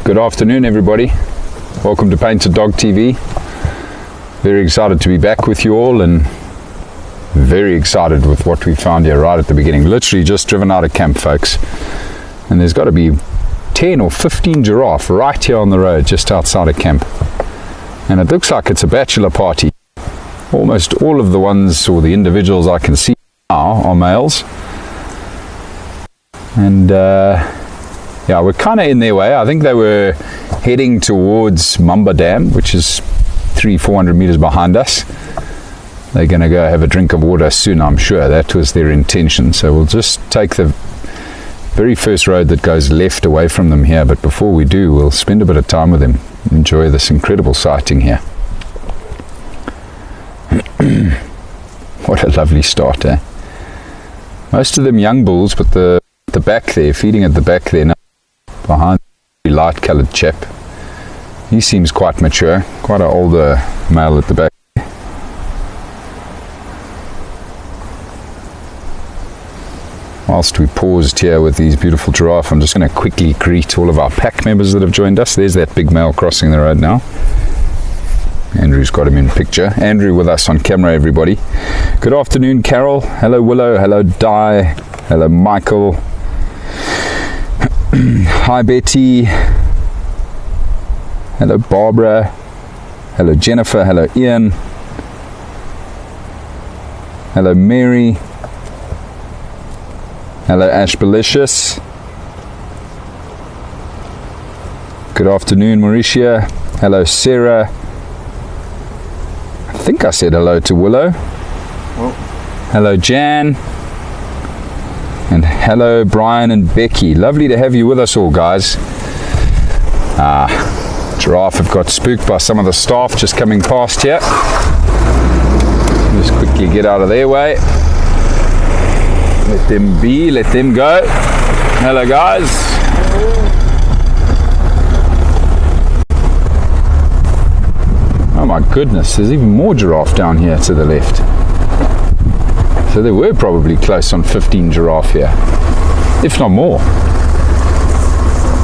Good afternoon, everybody. Welcome to Painted Dog TV. Very excited to be back with you all, and very excited with what we found here right at the beginning. Literally just driven out of camp, folks, and there's got to be 10 or 15 giraffe right here on the road just outside of camp, and it looks like it's a bachelor party. Almost all of the ones, or the individuals I can see now, are males, and yeah, we're kind of in their way. I think they were heading towards Mamba Dam, which is 300-400 meters behind us. They're going to go have a drink of water soon, I'm sure. That was their intention. So we'll just take the very first road that goes left away from them here. But before we do, we'll spend a bit of time with them. Enjoy this incredible sighting here. What a lovely start, eh? Most of them young bulls, but the back there, feeding at the back there now, behind the light coloured chap, he seems quite mature, quite an older male at the back. Whilst we paused here with these beautiful giraffe, I'm just going to quickly greet all of our pack members that have joined us. There's that big male crossing the road now. Andrew's got him in picture. Andrew with us on camera, everybody. Good afternoon, Carol. Hello, Willow. Hello, Di. Hello, Michael. Hi, Betty. Hello, Barbara. Hello, Jennifer. Hello, Ian. Hello, Mary. Hello, Ashbelicious. Good afternoon, Mauricia. Hello, Sarah. I think I said hello to Willow. Oh. Hello, Jan. And hello, Brian and Becky. Lovely to have you with us all, guys. Giraffe have got spooked by some of the staff just coming past here. Just quickly get out of their way. Let them be, let them go. Hello, guys. Oh my goodness, there's even more giraffe down here to the left. So they were probably close on 15 giraffe here, if not more.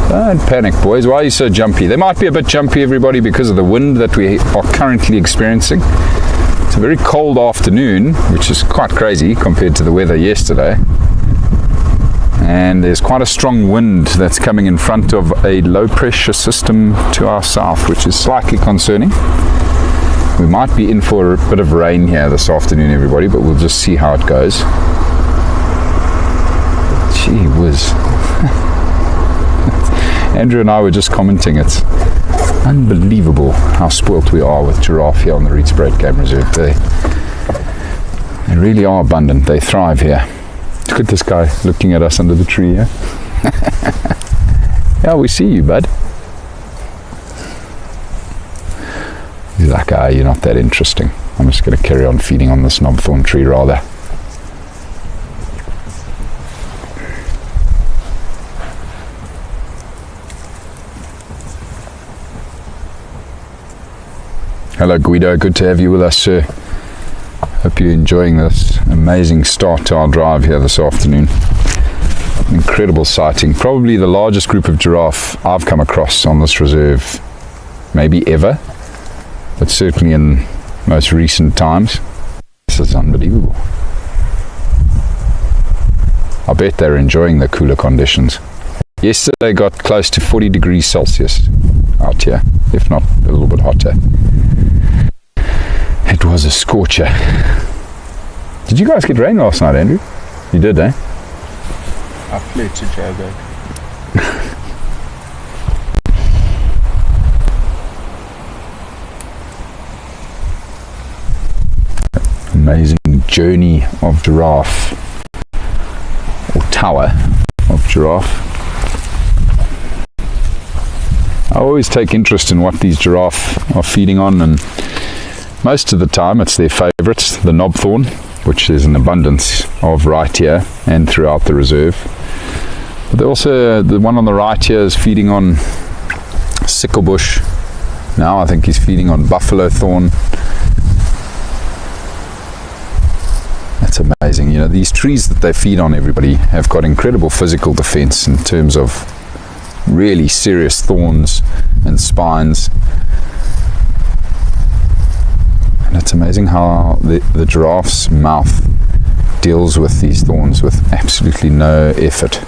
Don't panic, boys. Why are you so jumpy? They might be a bit jumpy, everybody, because of the wind that we are currently experiencing. It's a very cold afternoon, which is quite crazy compared to the weather yesterday. And there's quite a strong wind that's coming in front of a low pressure system to our south, which is slightly concerning. We might be in for a bit of rain here this afternoon, everybody, but we'll just see how it goes. Gee whiz. Andrew and I were just commenting, it's unbelievable how spoilt we are with giraffe here on the Rietspruit Game Reserve. They really are abundant. They thrive here. Look at this guy looking at us under the tree here. Yeah, we see you, bud. He's like, you're not that interesting. I'm just going to carry on feeding on this knobthorn tree rather. Hello, Guido. Good to have you with us, sir. Hope you're enjoying this amazing start to our drive here this afternoon. Incredible sighting. Probably the largest group of giraffe I've come across on this reserve, maybe ever, but certainly in most recent times. This is unbelievable. I bet they're enjoying the cooler conditions. Yesterday got close to 40 degrees Celsius out here, if not a little bit hotter. It was a scorcher. Did you guys get rain last night, Andrew? You did, eh? I flew to Joburg. Amazing journey of giraffe, or tower of giraffe. I always take interest in what these giraffe are feeding on, and most of the time it's their favourites, the knobthorn, which there's an abundance of right here and throughout the reserve. But also the one on the right here is feeding on sicklebush. Now I think he's feeding on buffalo thorn. That's amazing. You know, these trees that they feed on, everybody, have got incredible physical defense in terms of really serious thorns and spines. And it's amazing how the giraffe's mouth deals with these thorns with absolutely no effort.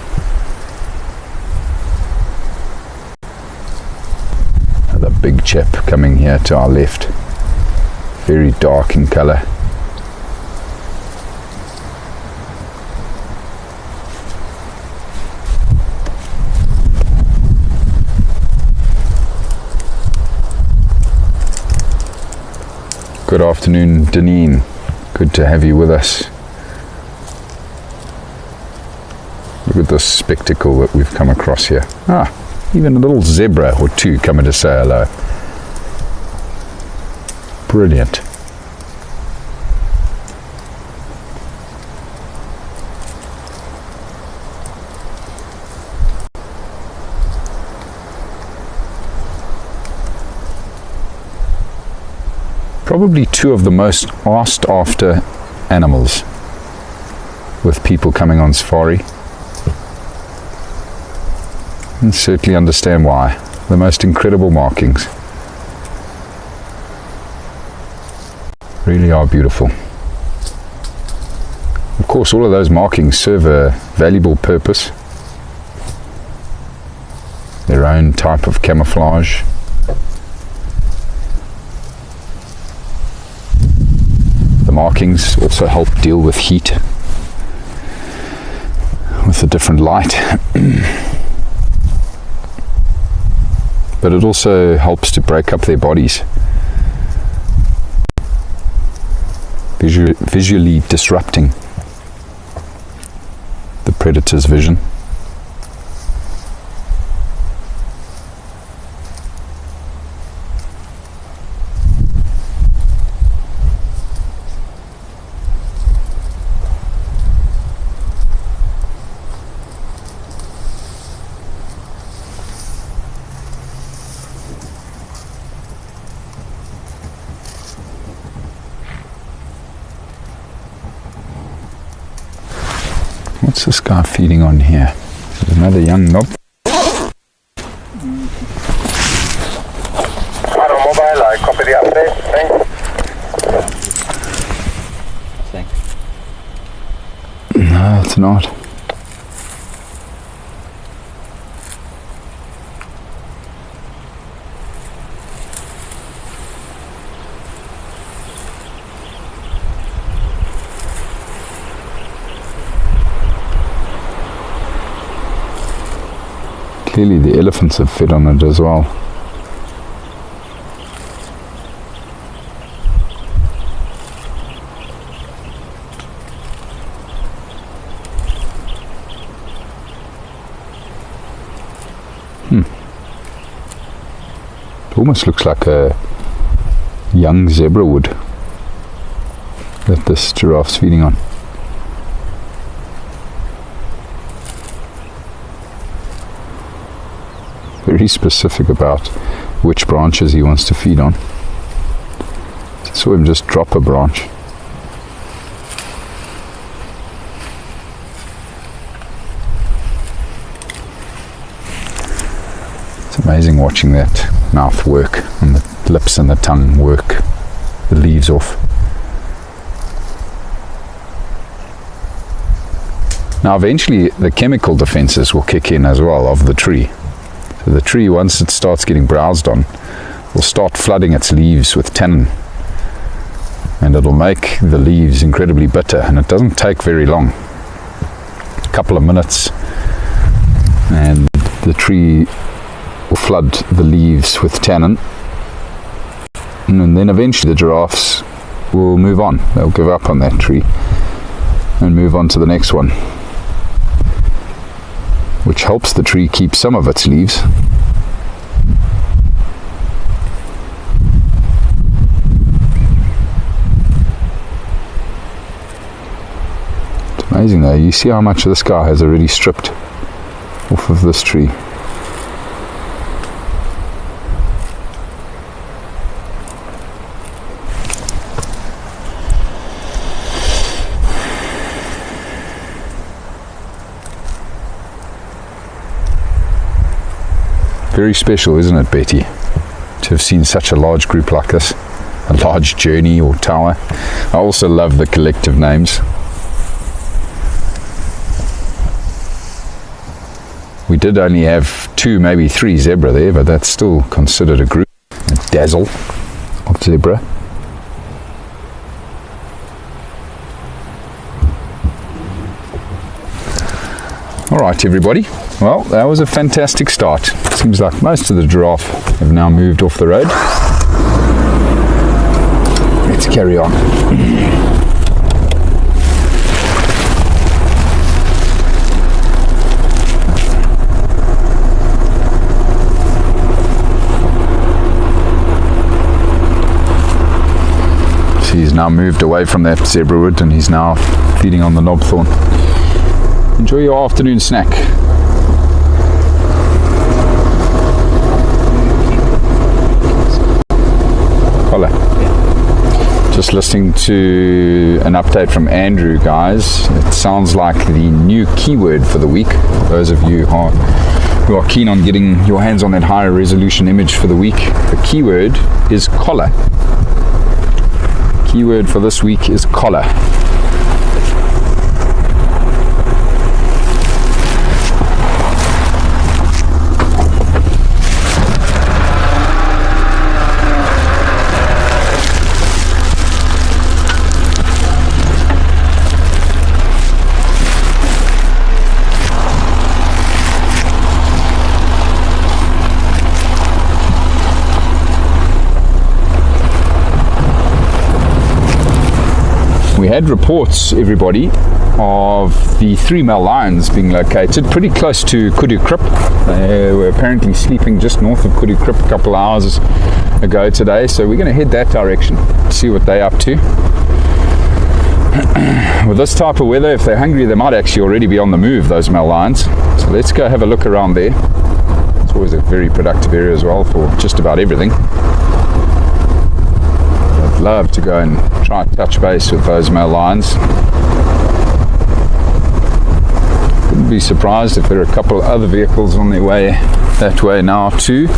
Another big chap coming here to our left, very dark in colour. Good afternoon, Deneen. Good to have you with us. Look at this spectacle that we've come across here. Even a little zebra or two coming to say hello. Brilliant. Probably two of the most asked after animals with people coming on safari. And certainly understand why. The most incredible markings. Really are beautiful. Of course, all of those markings serve a valuable purpose. Their own type of camouflage. The markings also help deal with heat with a different light. But it also helps to break up their bodies, visually disrupting the predator's vision. What's this guy feeding on here? There's another young knob. Mobile, I copy the update. Thanks. No, it's not. Clearly the elephants have fed on it as well. It almost looks like a young zebra wood that this giraffe's feeding on. Very specific about which branches he wants to feed on. I saw him just drop a branch. It's amazing watching that mouth work and the lips and the tongue work the leaves off. Now eventually the chemical defenses will kick in as well of the tree. So the tree, once it starts getting browsed on, will start flooding its leaves with tannin, and it'll make the leaves incredibly bitter, and it doesn't take very long, a couple of minutes, and the tree will flood the leaves with tannin, and then eventually the giraffes will move on. They'll give up on that tree and move on to the next one, which helps the tree keep some of its leaves. It's amazing though, you see how much this guy has already stripped off of this tree. Very special, isn't it, Betty, to have seen such a large group like this, a large journey or tower. I also love the collective names. We did only have 2, maybe 3 zebra there, but that's still considered a group, a dazzle of zebra. All right, everybody. Well, that was a fantastic start. Seems like most of the giraffe have now moved off the road. Let's carry on. He's now moved away from that zebra wood and he's now feeding on the knobthorn. Enjoy your afternoon snack. Collar. Just listening to an update from Andrew, guys. It sounds like the new keyword for the week. Those of you who are keen on getting your hands on that higher resolution image for the week, the keyword is collar. Keyword for this week is collar. We had reports, everybody, of the 3 male lions being located pretty close to Kudu Krip. They were apparently sleeping just north of Kudu Krip a couple of hours ago today, so we're going to head that direction, see what they're up to. With this type of weather, if they're hungry, they might actually already be on the move, those male lions. So let's go have a look around there. It's always a very productive area as well for just about everything. I'd love to go and try and touch base with those male lions. Wouldn't be surprised if there are a couple of other vehicles on their way that way now too.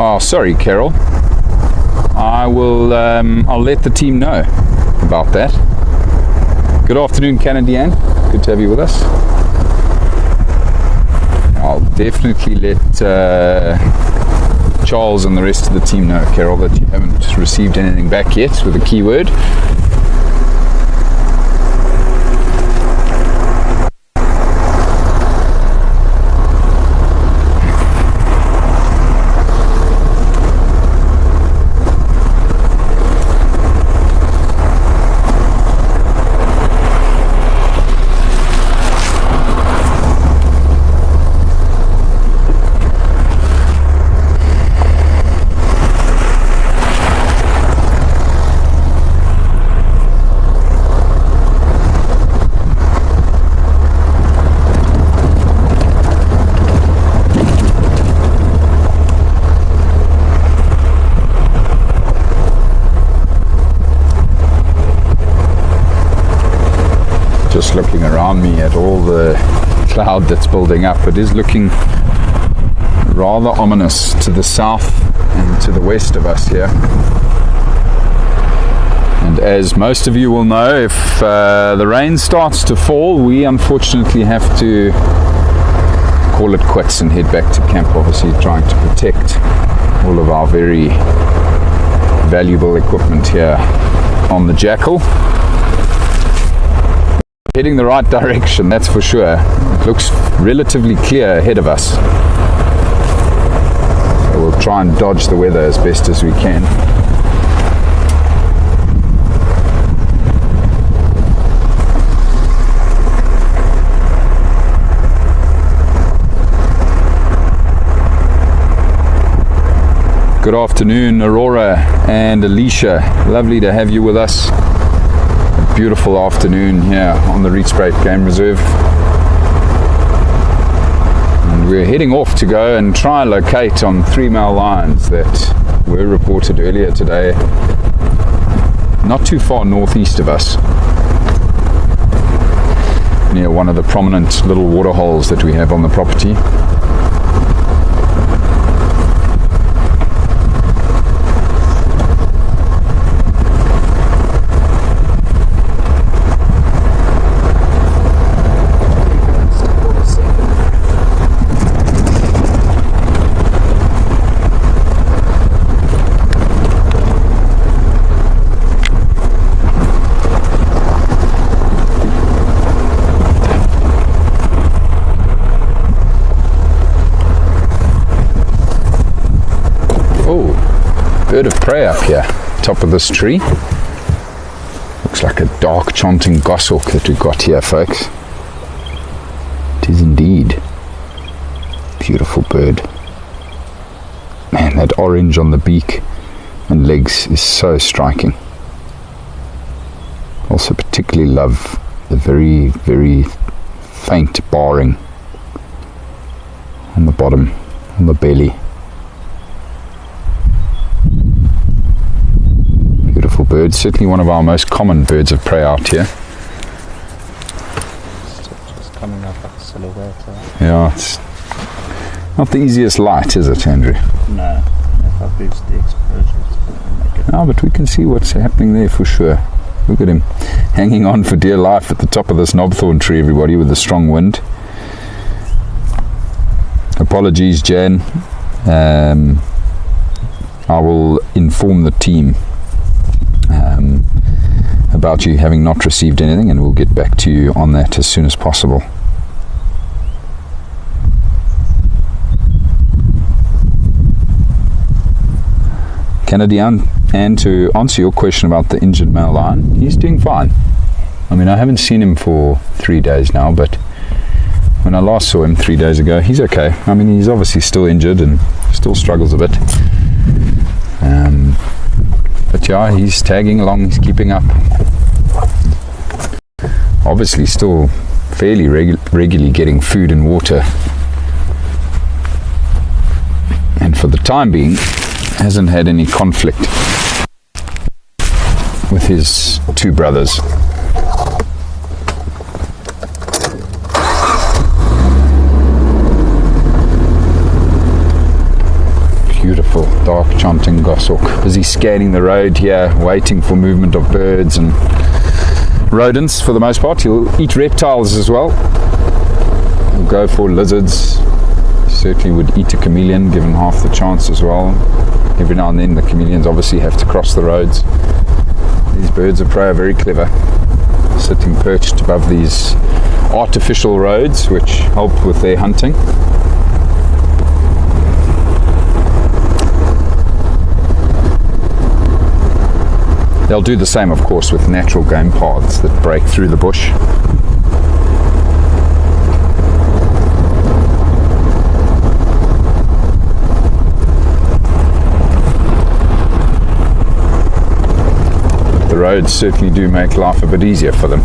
Oh, sorry, Carol. I'll let the team know about that. Good afternoon, Canadian. Good to have you with us. I'll definitely let Charles and the rest of the team know, Carol, that you haven't received anything back yet with a keyword. Just looking around me at all the cloud that's building up, it is looking rather ominous to the south and to the west of us here. And as most of you will know, if the rain starts to fall, we unfortunately have to call it quits and head back to camp, obviously trying to protect all of our very valuable equipment here on the Jackal. Heading the right direction, that's for sure. It looks relatively clear ahead of us. So we'll try and dodge the weather as best as we can. Good afternoon, Aurora and Alicia. Lovely to have you with us. A beautiful afternoon here on the Rietspruit Game Reserve. And we're heading off to go and try and locate on 3-mile lines that were reported earlier today, not too far northeast of us, near one of the prominent little waterholes that we have on the property. Bird of prey up here, top of this tree. Looks like a dark chanting goshawk that we've got here, folks. It is indeed. Beautiful bird. Man, that orange on the beak and legs is so striking. Also particularly love the very, very faint barring on the bottom, on the belly. Bird, certainly one of our most common birds of prey out here. Just coming up like a silhouette. Yeah, it's not the easiest light, is it, Andrew? No, if I boost the exposure, it's going to make it. No, but we can see what's happening there for sure. Look at him hanging on for dear life at the top of this knobthorn tree, everybody, with a strong wind. Apologies, Jan. I will inform the team about you having not received anything, and we'll get back to you on that as soon as possible. Kennedy, and to answer your question about the injured male lion, he's doing fine. I mean, I haven't seen him for 3 days now, but when I last saw him 3 days ago, he's okay. I mean, he's obviously still injured and still struggles a bit. But yeah, he's tagging along, he's keeping up. Obviously still fairly regularly getting food and water. And for the time being, hasn't had any conflict with his two brothers. Beautiful dark chanting goshawk, busy scanning the road here, waiting for movement of birds and rodents for the most part. He'll eat reptiles as well. He'll go for lizards. Certainly would eat a chameleon given half the chance as well. Every now and then the chameleons obviously have to cross the roads. These birds of prey are very clever, sitting perched above these artificial roads which help with their hunting. They'll do the same, of course, with natural game paths that break through the bush. The roads certainly do make life a bit easier for them.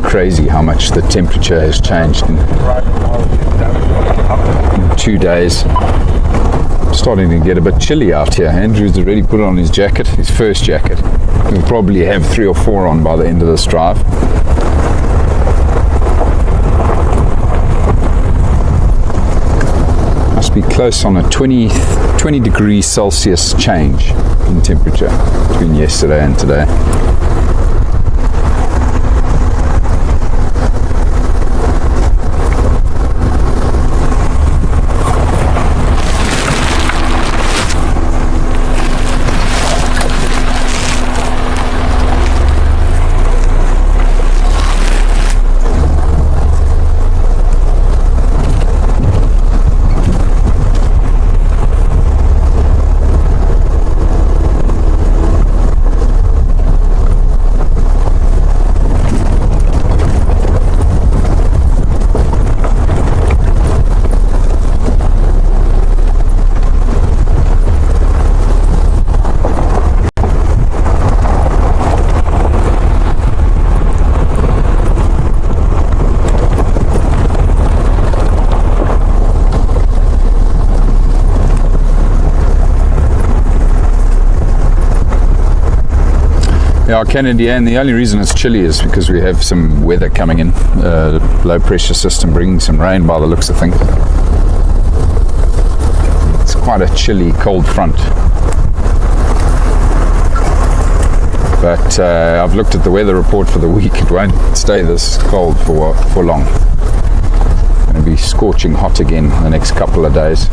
crazy how much the temperature has changed in 2 days. Starting to get a bit chilly out here. Andrew's already put on his jacket, his first jacket. He'll probably have 3 or 4 on by the end of this drive. Must be close on a 20 degrees Celsius change in temperature between yesterday and today. Yeah, Canada, and the only reason it's chilly is because we have some weather coming in. Low pressure system bringing some rain by the looks of things. It's quite a chilly, cold front. But I've looked at the weather report for the week. It won't stay this cold for long. It's going to be scorching hot again the next couple of days.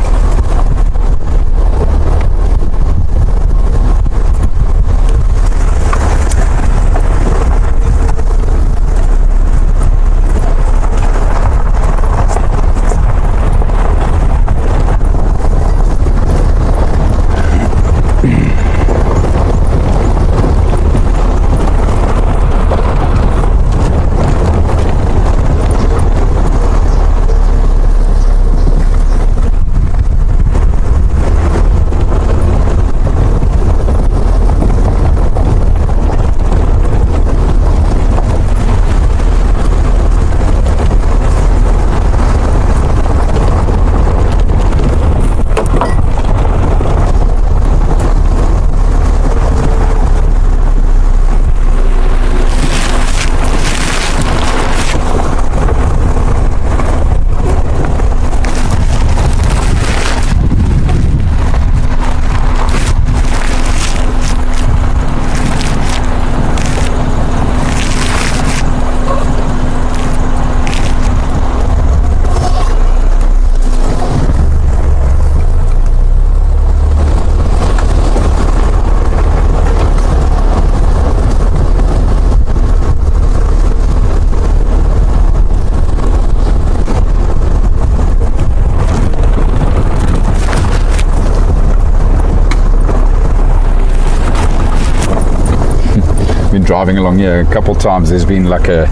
Driving along here a couple times, there's been like a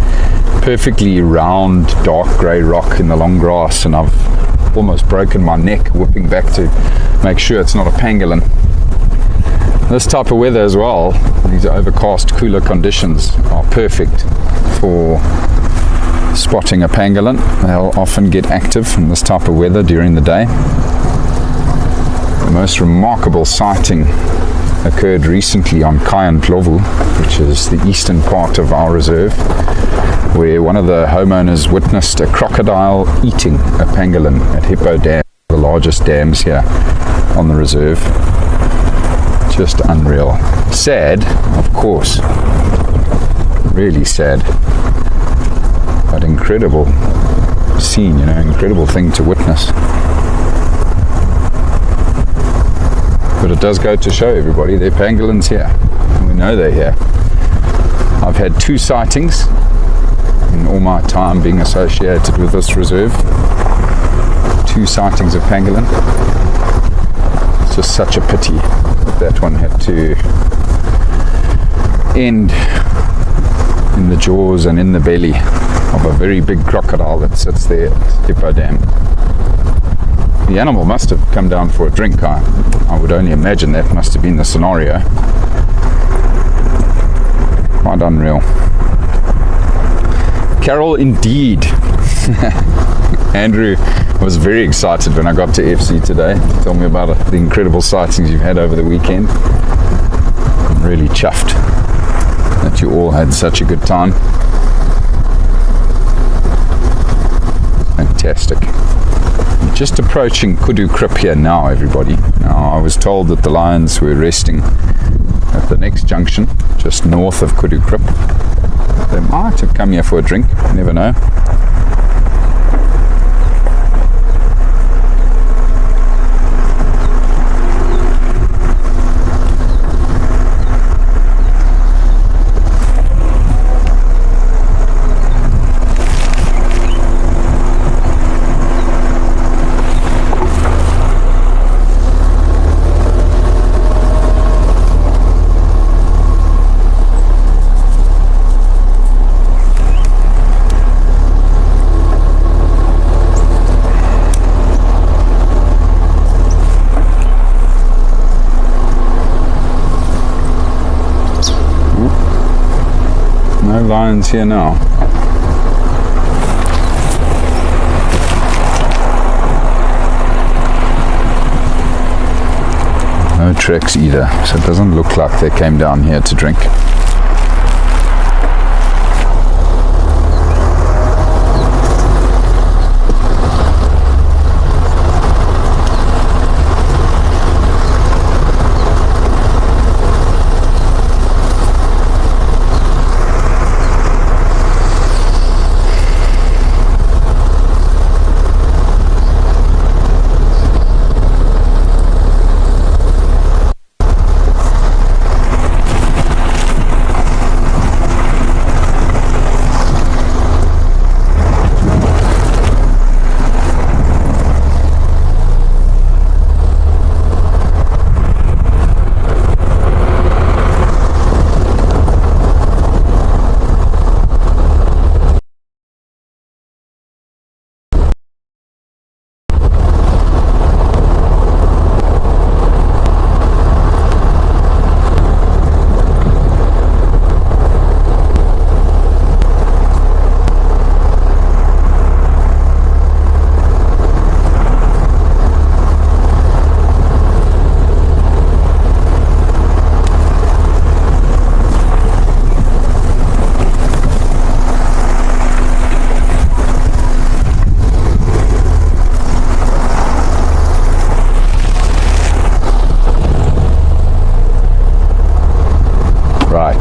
perfectly round dark grey rock in the long grass, and I've almost broken my neck whipping back to make sure it's not a pangolin. This type of weather as well, these overcast cooler conditions are perfect for spotting a pangolin. They'll often get active in this type of weather during the day. The most remarkable sighting occurred recently on Kayantlovu, which is the eastern part of our reserve, where one of the homeowners witnessed a crocodile eating a pangolin at Hippo Dam, the largest dams here on the reserve. Just unreal. Sad, of course. Really sad. But incredible scene, incredible thing to witness. But it does go to show everybody there are pangolins here. And we know they're here. I've had 2 sightings in all my time being associated with this reserve. 2 sightings of pangolin. It's just such a pity that one had to end in the jaws and in the belly of a very big crocodile that sits there at Hippo Dam. The animal must have come down for a drink. I would only imagine that must have been the scenario. Quite unreal. Carol, indeed. Andrew was very excited when I got to FC today to tell me about the incredible sightings you've had over the weekend. I'm really chuffed that you all had such a good time. Fantastic. We're just approaching Kudu Krip here now, everybody. Now, I was told that the lions were resting at the next junction, just north of Kudu Krip. They might have come here for a drink, never know. No lions here now. No tracks either, so it doesn't look like they came down here to drink.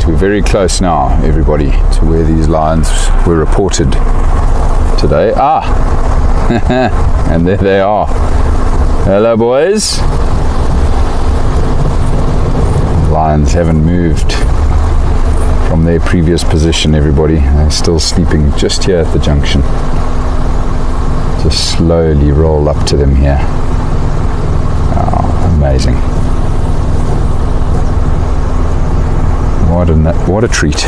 We're very close now, everybody, to where these lions were reported today. And there they are. Hello, boys. Lions haven't moved from their previous position, everybody. They're still sleeping just here at the junction. Just slowly roll up to them here. Oh, amazing. What a treat.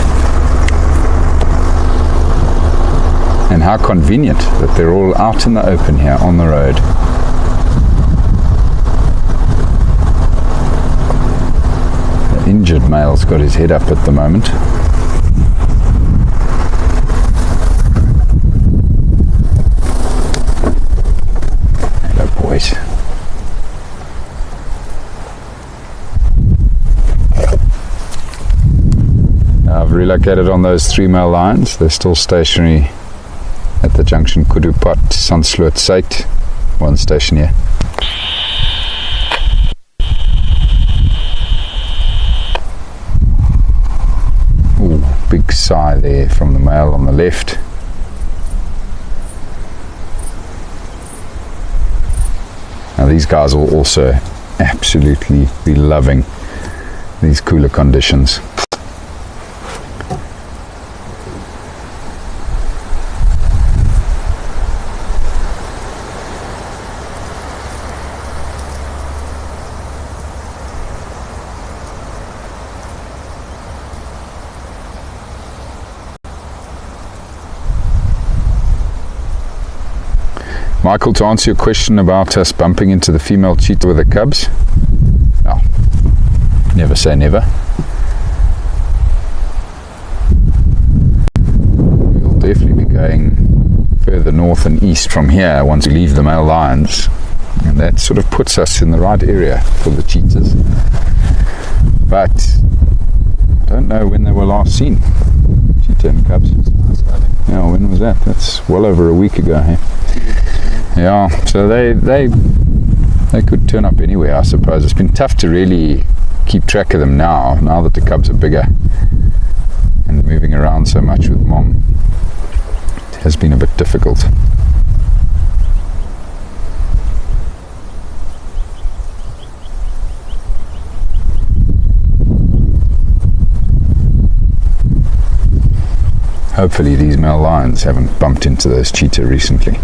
And how convenient that they're all out in the open here on the road. The injured male's got his head up at the moment. Hello, boys. I've relocated on those 3 male lions. They're still stationary at the junction Kudupat, Sandsloot site. One station here. Ooh, big sigh there from the male on the left. Now these guys will also absolutely be loving these cooler conditions. Michael, to answer your question about us bumping into the female cheetah with the cubs, oh, never say never. We'll definitely be north and east from here once we leave the male lions, and that sort of puts us in the right area for the cheetahs. But I don't know when they were last seen, cheetah and cubs. Yeah, when was that? That's well over a week ago, hey? Yeah, so they could turn up anywhere, I suppose. It's been tough to really keep track of them now that the cubs are bigger and moving around so much with mom. It has been a bit difficult. Hopefully these male lions haven't bumped into those cheetah recently.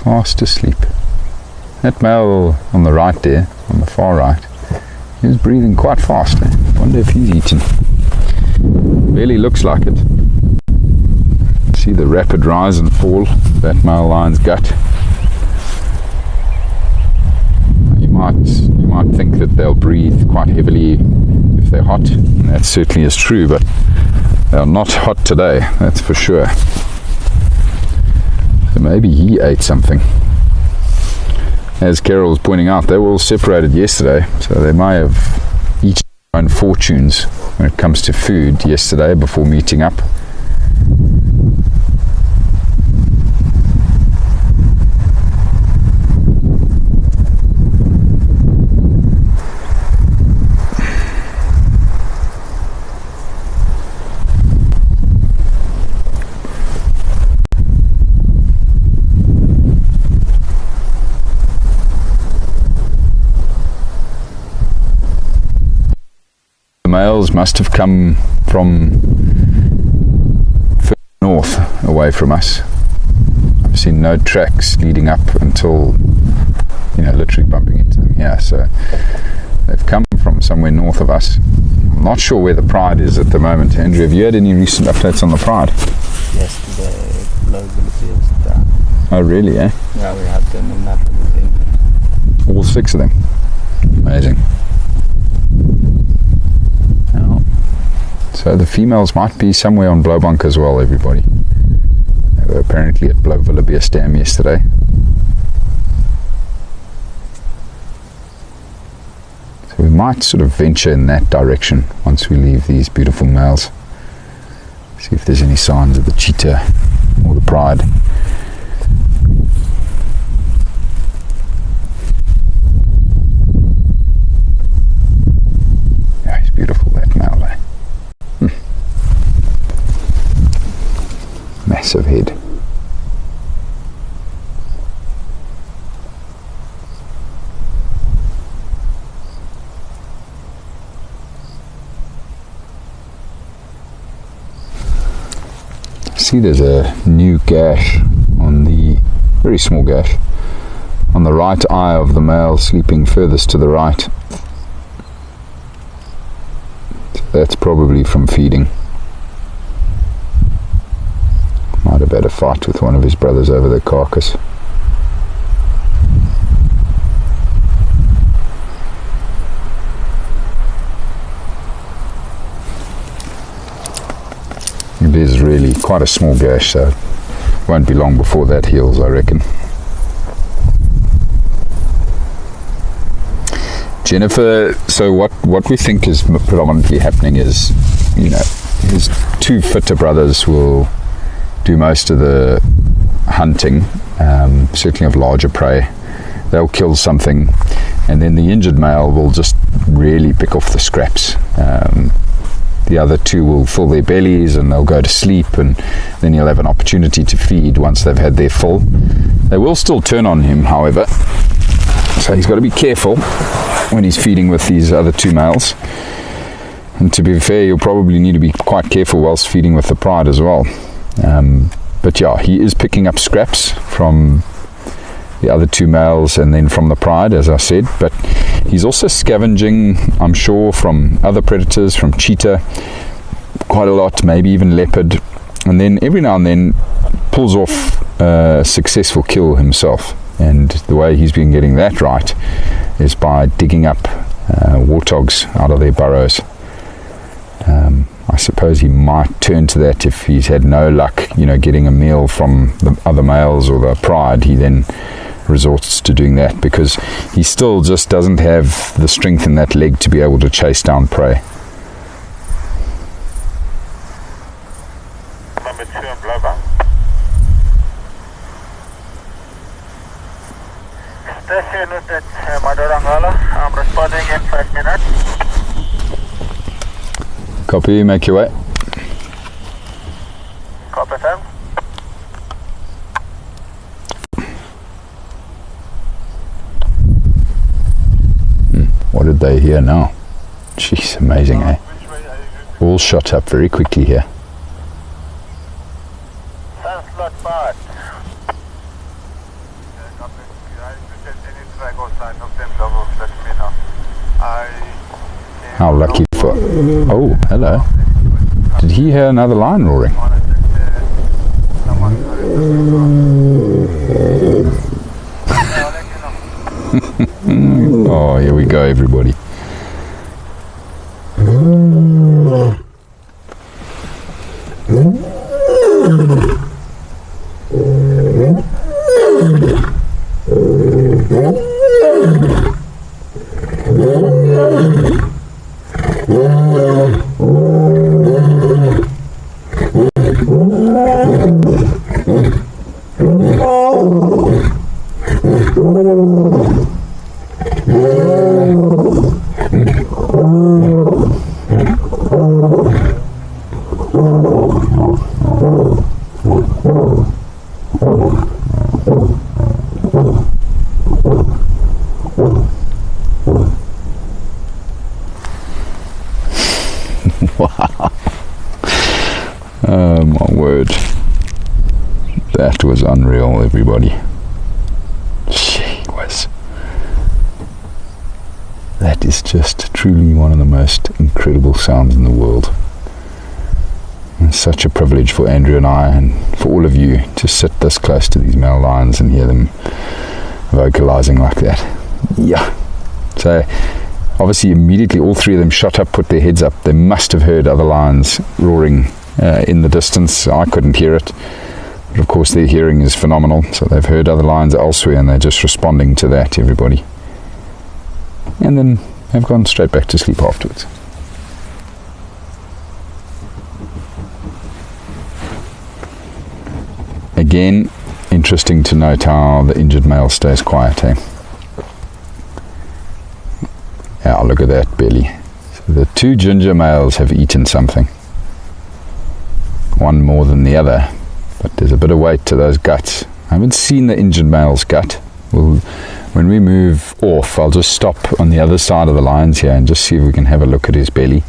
Fast asleep. That male on the right there, on the far right, he was breathing quite fast. Wonder if he's eaten. Really looks like it. See the rapid rise and fall of that male lion's gut. You might think that they'll breathe quite heavily if they're hot, and that certainly is true, but they're not hot today, that's for sure. So maybe he ate something. As Carol was pointing out, they were all separated yesterday, so they may have each their own fortunes when it comes to food yesterday before meeting up. Males must have come from further north away from us. I've seen no tracks leading up until, literally bumping into them here. So they've come from somewhere north of us. I'm not sure where the pride is at the moment. Andrew, have you had any recent updates on the pride? Yesterday, Lowveld of South Africa. Oh, really, eh? Yeah, we had them in that little thing. All 6 of them. Amazing. So the females might be somewhere on Blowbank as well, everybody. They were apparently at Lowveld of Dam yesterday. So we might sort of venture in that direction once we leave these beautiful males. See if there's any signs of the cheetah or the pride. Yeah, he's beautiful, that male there. Massive head. See, there's a new gash on the, very small gash, on the right eye of the male sleeping furthest to the right. So that's probably from feeding. Might have had a fight with one of his brothers over the carcass. It is really quite a small gash, so it won't be long before that heals, I reckon. Jennifer, so what we think is predominantly happening is, his 2 fitter brothers will do most of the hunting, certainly of larger prey. They'll kill something, and then the injured male will just really pick off the scraps. The other 2 will fill their bellies and they'll go to sleep, and then he'll have an opportunity to feed once they've had their fill. They will still turn on him, however, so he's got to be careful when he's feeding with these other 2 males. And to be fair, you'll probably need to be quite careful whilst feeding with the pride as well. But yeah, he is picking up scraps from the other 2 males and then from the pride, as I said, but he's also scavenging, I'm sure, from other predators, from cheetah, quite a lot, maybe even leopard, and then every now and then pulls off a successful kill himself. And the way he's been getting that right is by digging up warthogs out of their burrows. I suppose he might turn to that if he's had no luck, getting a meal from the other males or the pride. He then resorts to doing that because he still just doesn't have the strength in that leg to be able to chase down prey. Number 2 and Blubber. Station at Madorangala. I'm responding in 5 minutes. Copy, make your way. Copy, sir. What did they hear now? Jeez, amazing, eh? All shot up very quickly here. Sounds not bad. How lucky for... Oh, hello. Did he hear another lion roaring? Oh, here we go, everybody. Wow. Oh my word. That was unreal, everybody. Gee whiz. That is just truly one of the most incredible sounds in the world. It's such a privilege for Andrew and I and for all of you to sit this close to these male lions and hear them vocalizing like that. Yeah. So obviously immediately all three of them shot up, put their heads up. They must have heard other lions roaring in the distance. I couldn't hear it, but of course their hearing is phenomenal, so they've heard other lions elsewhere and they're just responding to that, everybody, and then have gone straight back to sleep afterwards. Again, interesting to note how the injured male stays quiet, eh? Yeah, look at that belly. So the two ginger males have eaten something. One more than the other, but there's a bit of weight to those guts. I haven't seen the injured male's gut. When we move off, I'll just stop on the other side of the lines here and just see if we can have a look at his belly,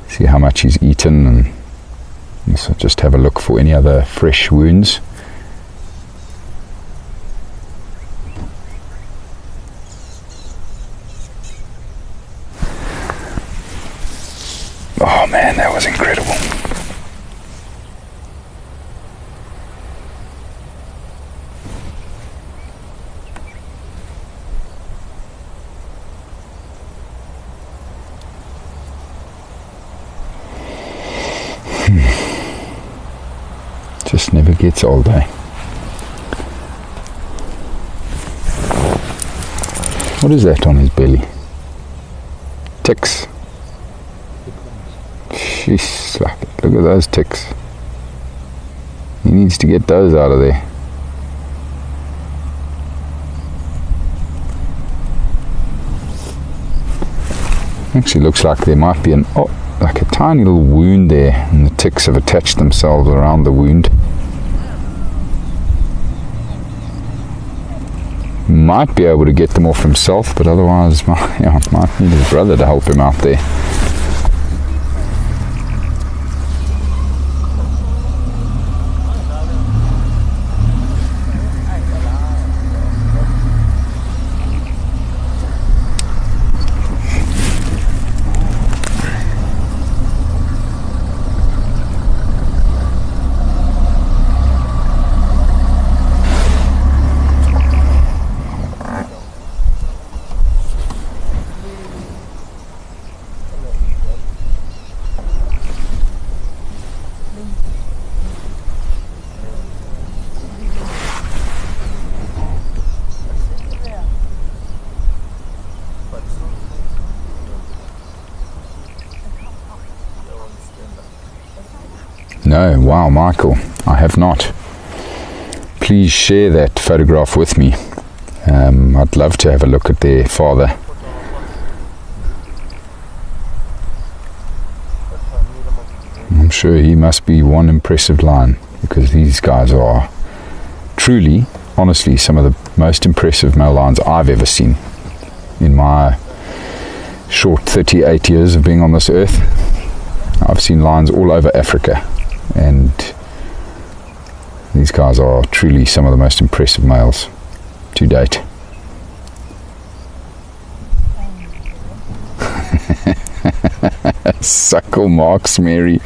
see how much he's eaten, and so just have a look for any other fresh wounds. Oh man, that was incredible. Just never gets old, eh? What is that on his belly? Ticks. Sheesh, look at those ticks. He needs to get those out of there. Actually looks like there might be like a tiny little wound there, and the ticks have attached themselves around the wound. Might be able to get them off himself, but otherwise might need his brother to help him out there. No, wow, Michael, I have not. Please share that photograph with me. I'd love to have a look at their father. I'm sure he must be one impressive lion, because these guys are truly, honestly, some of the most impressive male lions I've ever seen in my short 38 years of being on this earth. I've seen lions all over Africa, and these guys are truly some of the most impressive males to date. Suckle marks, Mary.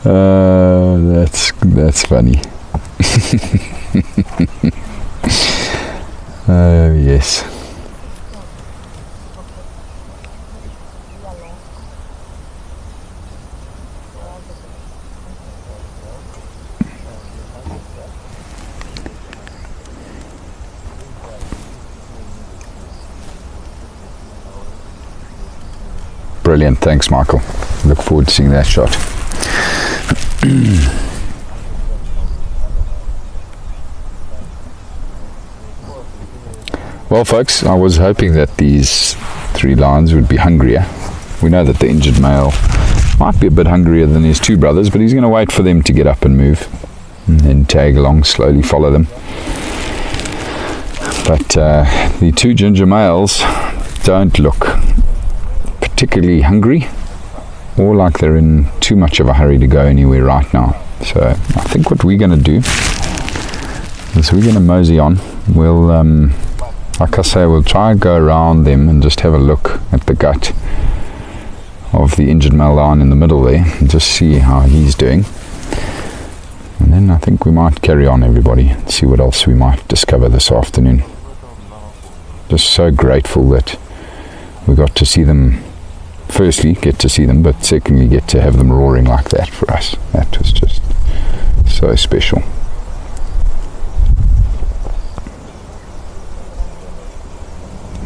That's funny. Oh yes. Brilliant, thanks Michael. Look forward to seeing that shot. Well folks, I was hoping that these three lions would be hungrier. We know that the injured male might be a bit hungrier than his two brothers, but he's going to wait for them to get up and move and then tag along, slowly follow them. But the two ginger males don't look particularly hungry or like they're in too much of a hurry to go anywhere right now. So I think what we're going to do is we're going to mosey on. We'll like I say, we'll try and go around them and just have a look at the gut of the injured male lion in the middle there and just see how he's doing. And then I think we might carry on, everybody, and see what else we might discover this afternoon. Just so grateful that we got to see them. Firstly, get to see them, but secondly, get to have them roaring like that for us. That was just so special.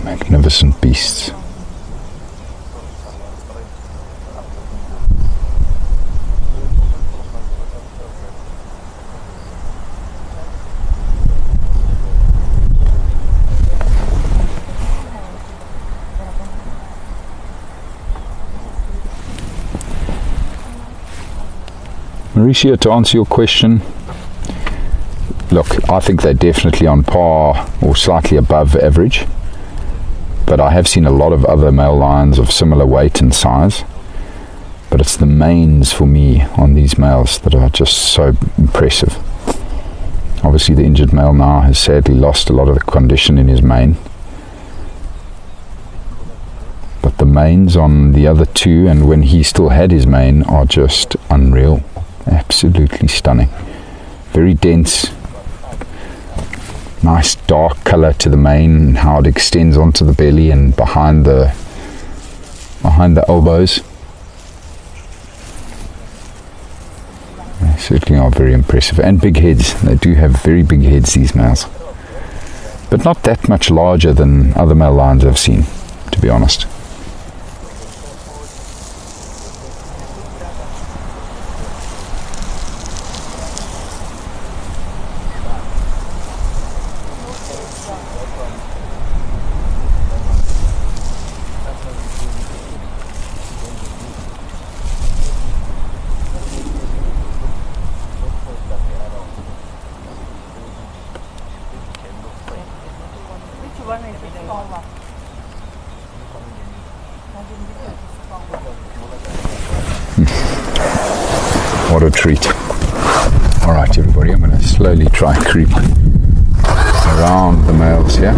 Magnificent beasts. Mauricio, to answer your question, look, I think they're definitely on par or slightly above average, but I have seen a lot of other male lions of similar weight and size, but it's the manes for me on these males that are just so impressive. Obviously the injured male now has sadly lost a lot of the condition in his mane, but the manes on the other two, and when he still had his mane, are just unreal. Absolutely stunning. Very dense, nice dark colour to the mane and how it extends onto the belly and behind the elbows. They certainly are very impressive, and big heads. They do have very big heads, these males, but not that much larger than other male lions I've seen, to be honest. What a treat. Alright everybody, I'm going to slowly try and creep around the males here.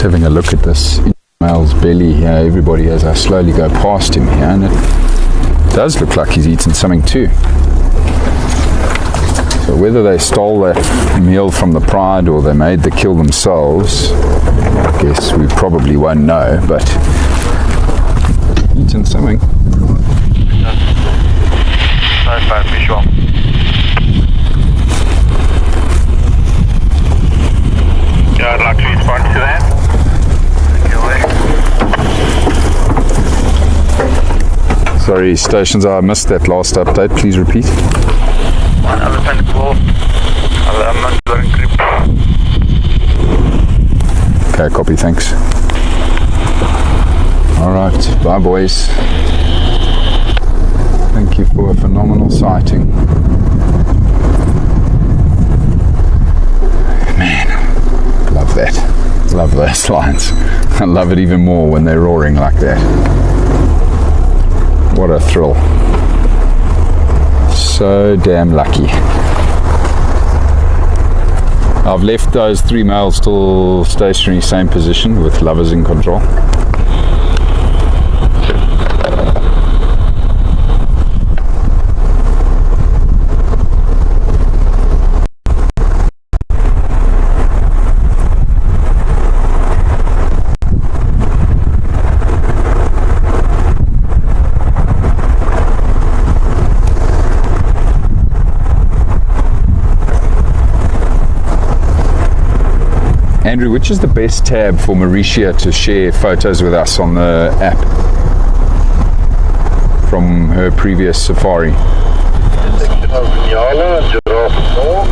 having a look at this male's belly here. Everybody, as I slowly go past him here, and it does look like he's eaten something too. So whether they stole that meal from the pride or they made the kill themselves, I guess we probably won't know, but eaten something. Visual. Yeah, I'd like to respond to that. Sorry, stations, I missed that last update. Please repeat. 1 elephant Poole. I'm not grip. Okay, copy, thanks. Alright, bye boys. Thank you for a phenomenal sighting. Man, love that. Love those lines. I love it even more when they're roaring like that. What a thrill. So damn lucky. I've left those 3 males still stationary, same position with lovers in control. Andrew, which is the best tab for Mauricia to share photos with us on the app from her previous safari? Impala, Giraffe North,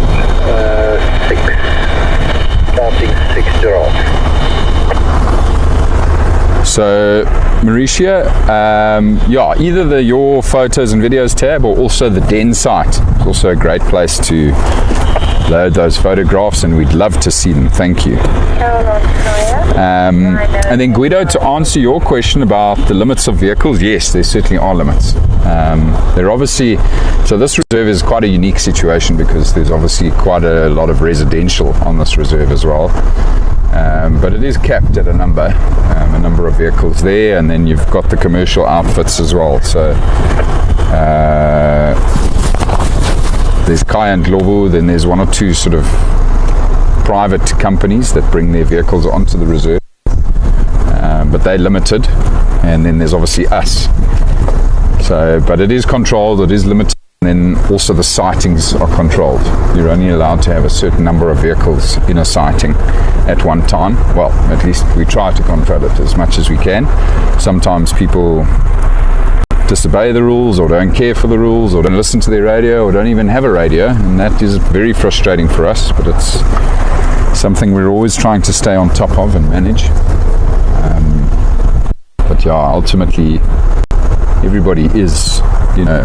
6, counting 6 giraffes. So Mauricia, yeah, either your photos and videos tab or also the Den site. It's also a great place to load those photographs, and we'd love to see them. Thank you. And then Guido, to answer your question about the limits of vehicles, yes, there certainly are limits. They're obviously, so this reserve is quite a unique situation because there's obviously quite a lot of residential on this reserve as well. But it is capped at a number of vehicles there, and then you've got the commercial outfits as well. So there's Kai and Globo, then there's 1 or 2 sort of private companies that bring their vehicles onto the reserve, but they're limited, and then there's obviously us. So, but it is controlled, it is limited, and then also the sightings are controlled. You're only allowed to have a certain number of vehicles in a sighting at one time. Well, at least we try to control it as much as we can. Sometimes people disobey the rules or don't care for the rules or don't listen to their radio or don't even have a radio, and that is very frustrating for us, but it's something we're always trying to stay on top of and manage. But yeah, ultimately everybody is, you know,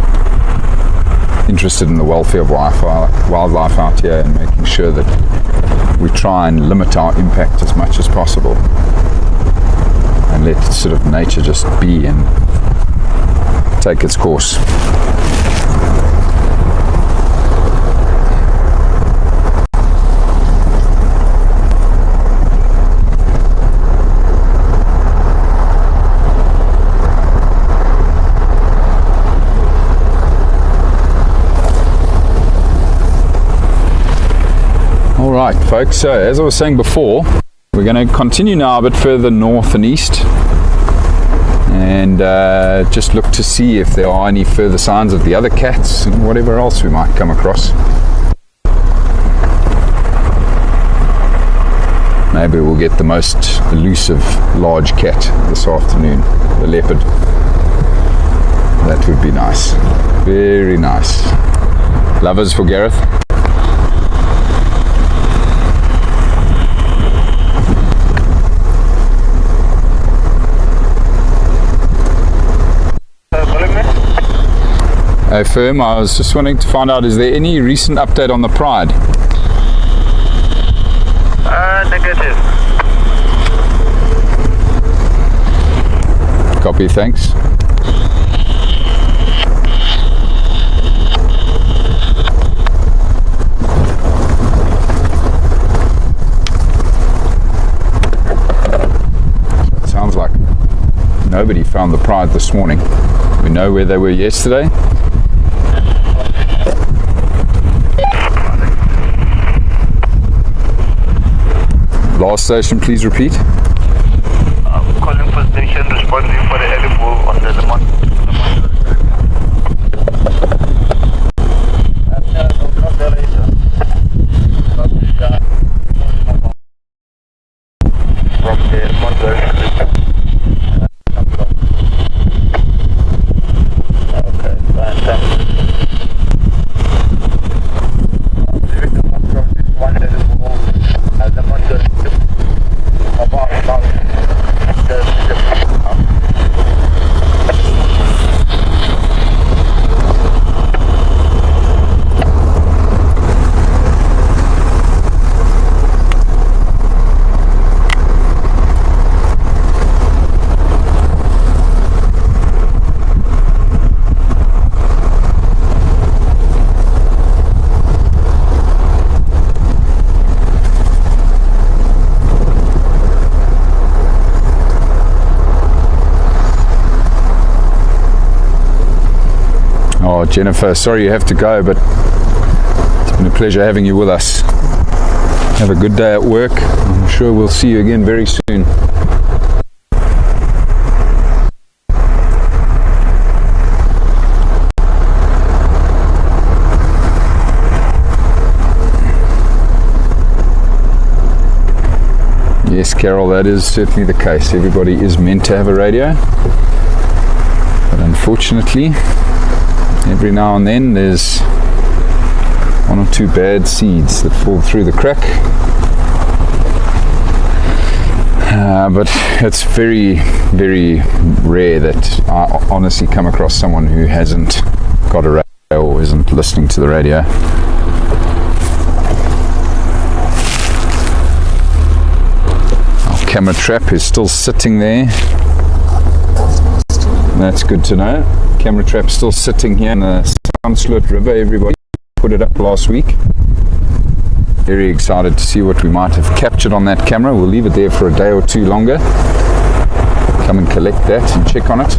interested in the welfare of wildlife out here and making sure that we try and limit our impact as much as possible and let sort of nature just be and take its course. All right, folks, so as I was saying before, we're going to continue now a bit further north and east and just look to see if there are any further signs of the other cats and whatever else we might come across. Maybe we'll get the most elusive large cat this afternoon, the leopard. That would be nice. Very nice. Lovers for Gareth. Hey firm, I was just wanting to find out, is there any recent update on the Pride? Negative. Copy, thanks. nobody found the pride this morning. We know where they were yesterday. Last station, please repeat. Calling for station, responding for the edible on the Lemon. From the Monster. Okay, fine, thanks. One edible as the Monster. About Oh, Jennifer, sorry you have to go, but it's been a pleasure having you with us. Have a good day at work. I'm sure we'll see you again very soon. Yes, Carol, that is certainly the case. Everybody is meant to have a radio, but unfortunately, every now and then there's one or two bad seeds that fall through the crack. But it's very, very rare that I honestly come across someone who hasn't got a radio or isn't listening to the radio. Our camera trap is still sitting there. That's good to know. Camera trap still sitting here in the Soundsloot River. Everybody put it up last week. Very excited to see what we might have captured on that camera. We'll leave it there for a day or two longer. Come and collect that and check on it.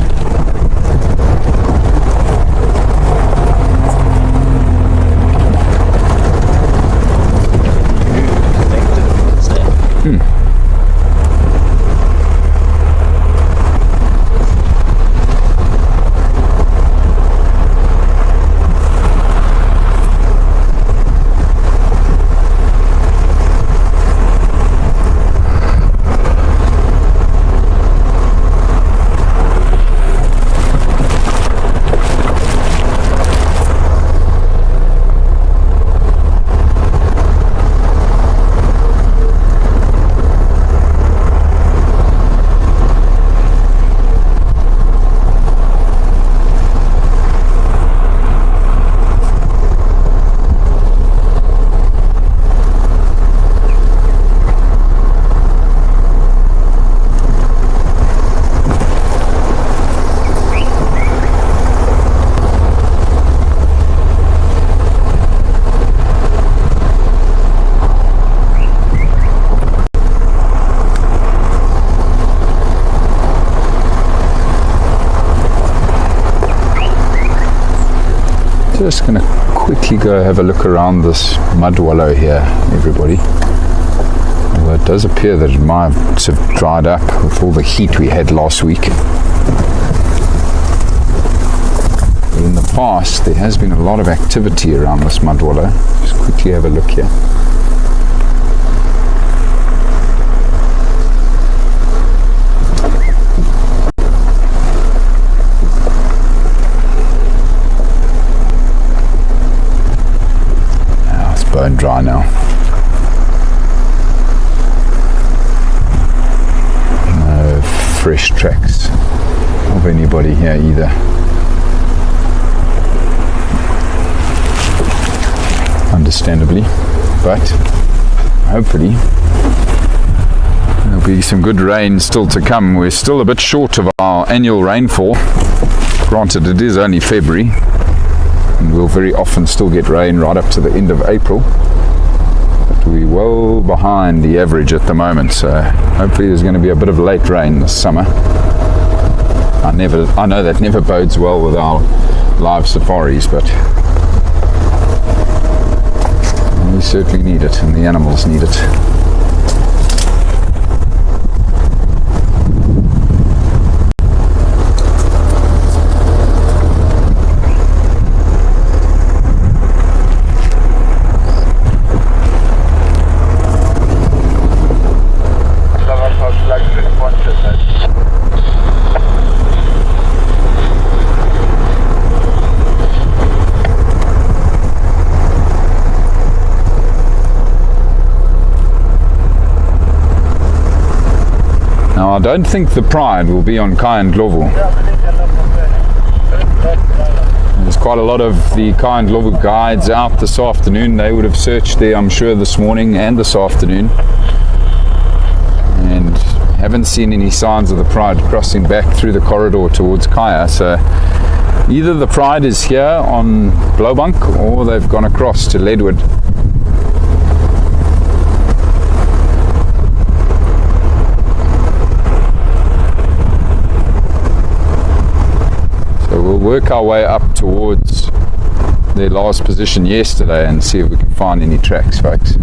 Just going to quickly go have a look around this mud wallow here, everybody. Well, it does appear that it might have dried up with all the heat we had last week. But in the past, there has been a lot of activity around this mud wallow. Just quickly have a look here. Bone dry now. No fresh tracks of anybody here either. Understandably, but hopefully there'll be some good rain still to come. We're still a bit short of our annual rainfall. Granted, it is only February. And we'll very often still get rain right up to the end of April, but we're well behind the average at the moment, so hopefully there's going to be a bit of late rain this summer. I know that never bodes well with our live safaris, but we certainly need it, and the animals need it. Now, I don't think the Pride will be on Kai and Lovu. There's quite a lot of the Kai and Lovu guides out this afternoon. They would have searched there, I'm sure, this morning and this afternoon, and haven't seen any signs of the Pride crossing back through the corridor towards Kaya. So either the Pride is here on Blowbunk or they've gone across to Leadwood. We'll work our way up towards their last position yesterday and see if we can find any tracks, folks.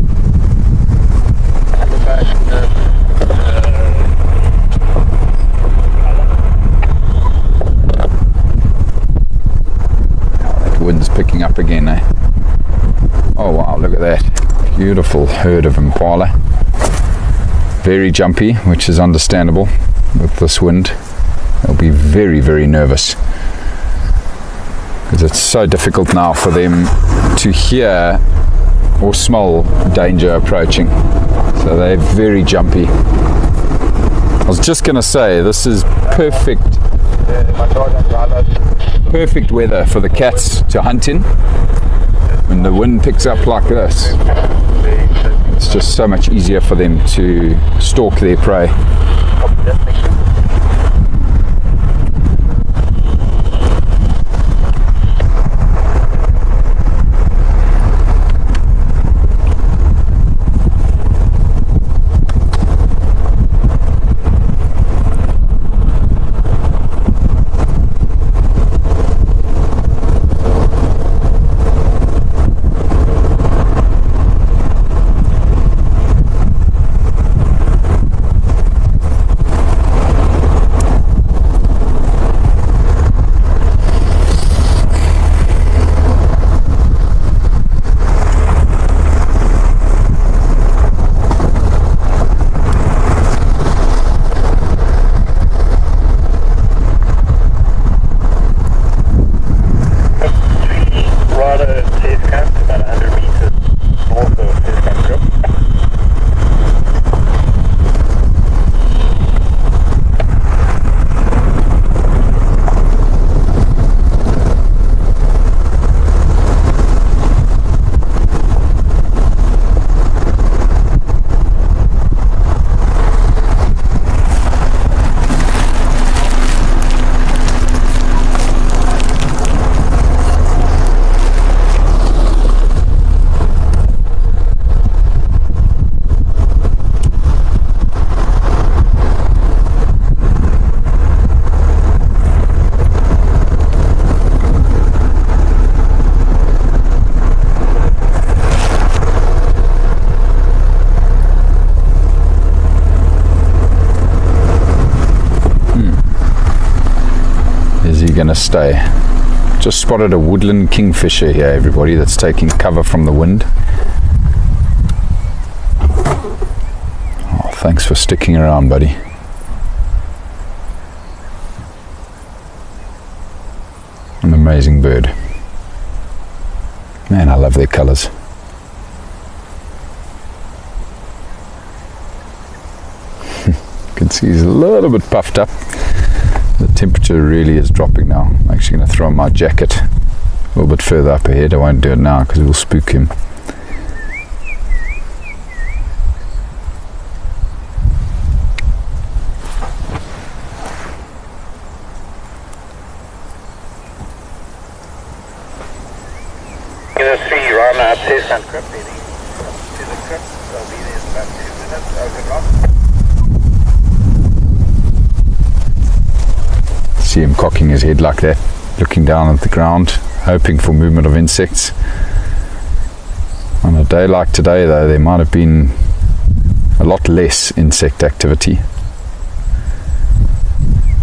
That wind's picking up again, eh? Oh wow, look at that. Beautiful herd of Impala. Very jumpy, which is understandable with this wind. They'll be very, very nervous, because it's so difficult now for them to hear or smell danger approaching. So they're very jumpy. I was just going to say, this is perfect weather for the cats to hunt in. When the wind picks up like this, it's just so much easier for them to stalk their prey. Going to stay. Just spotted a woodland kingfisher here, everybody, that's taking cover from the wind. Oh, thanks for sticking around, buddy. An amazing bird. Man, I love their colours. You can see he's a little bit puffed up. The temperature really is dropping now. I'm actually going to throw on my jacket a little bit further up ahead. I won't do it now because it will spook him. Kilo 3, run up safe and crip, baby. To the crip, I'll be there in about 2 minutes. Over and off. see him cocking his head like that, looking down at the ground, hoping for movement of insects. On a day like today, though, there might have been a lot less insect activity.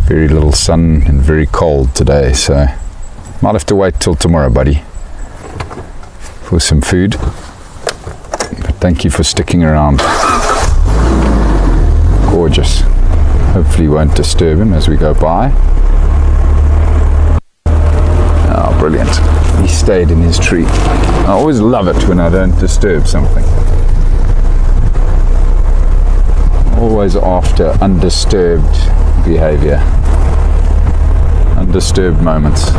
Very little sun and very cold today, so might have to wait till tomorrow, buddy, for some food. But thank you for sticking around. Gorgeous. Hopefully won't disturb him as we go by. Oh, brilliant. He stayed in his tree. I always love it when I don't disturb something. Always after undisturbed behavior. Undisturbed moments.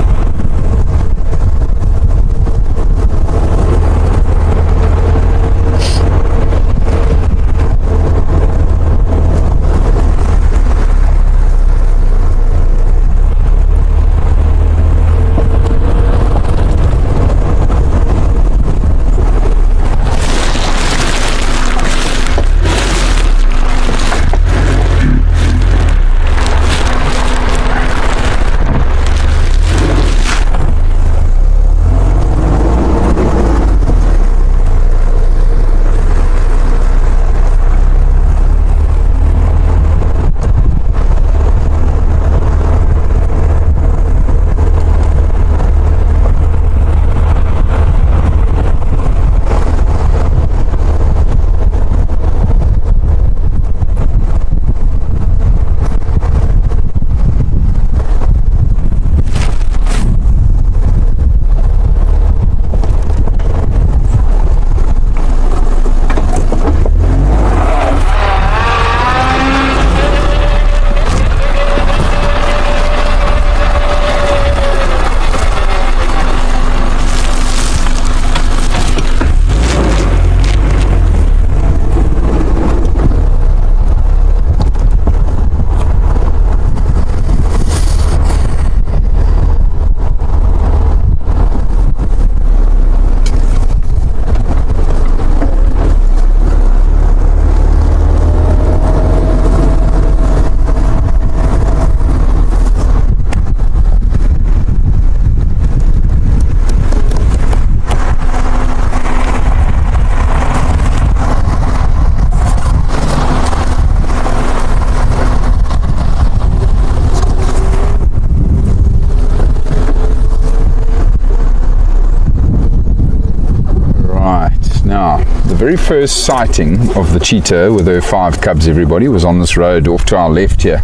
The very first sighting of the cheetah with her 5 cubs, everybody, was on this road off to our left here.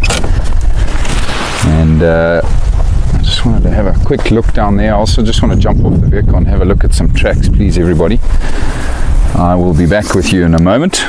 And I just wanted to have a quick look down there. I also just want to jump off the vehicle and have a look at some tracks, please, everybody. I will be back with you in a moment.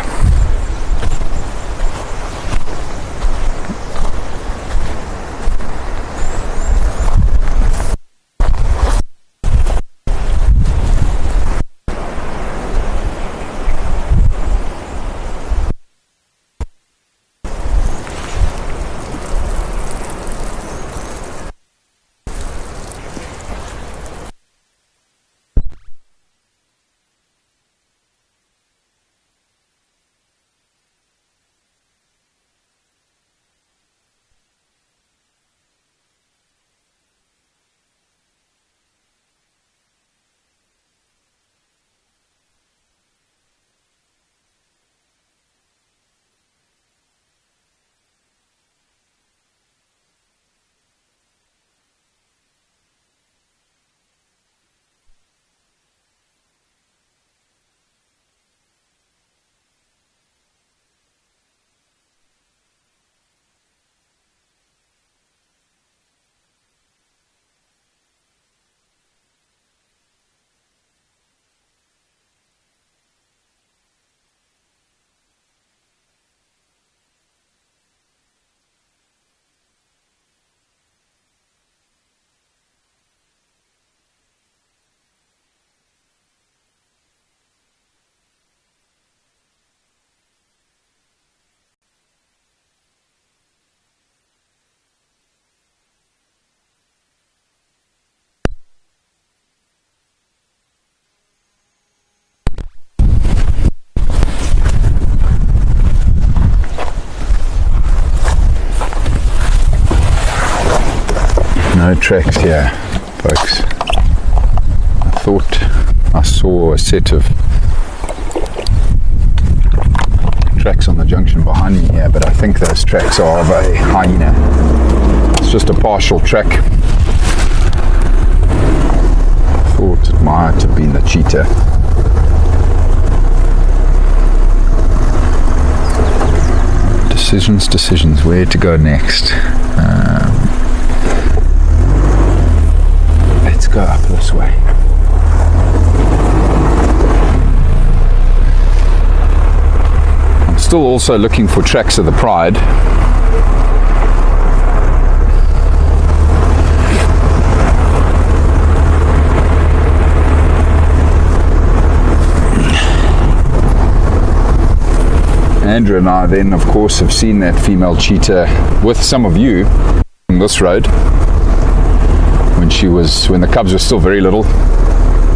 No tracks here, folks. I thought I saw a set of tracks on the junction behind me here, but I think those tracks are of a hyena. It's just a partial track. Thought it might have been the cheetah. Decisions, where to go next. Let's go up this way. I'm still also looking for tracks of the Pride. Andrew and I then, of course, have seen that female cheetah with some of you on this road when the cubs were still very little.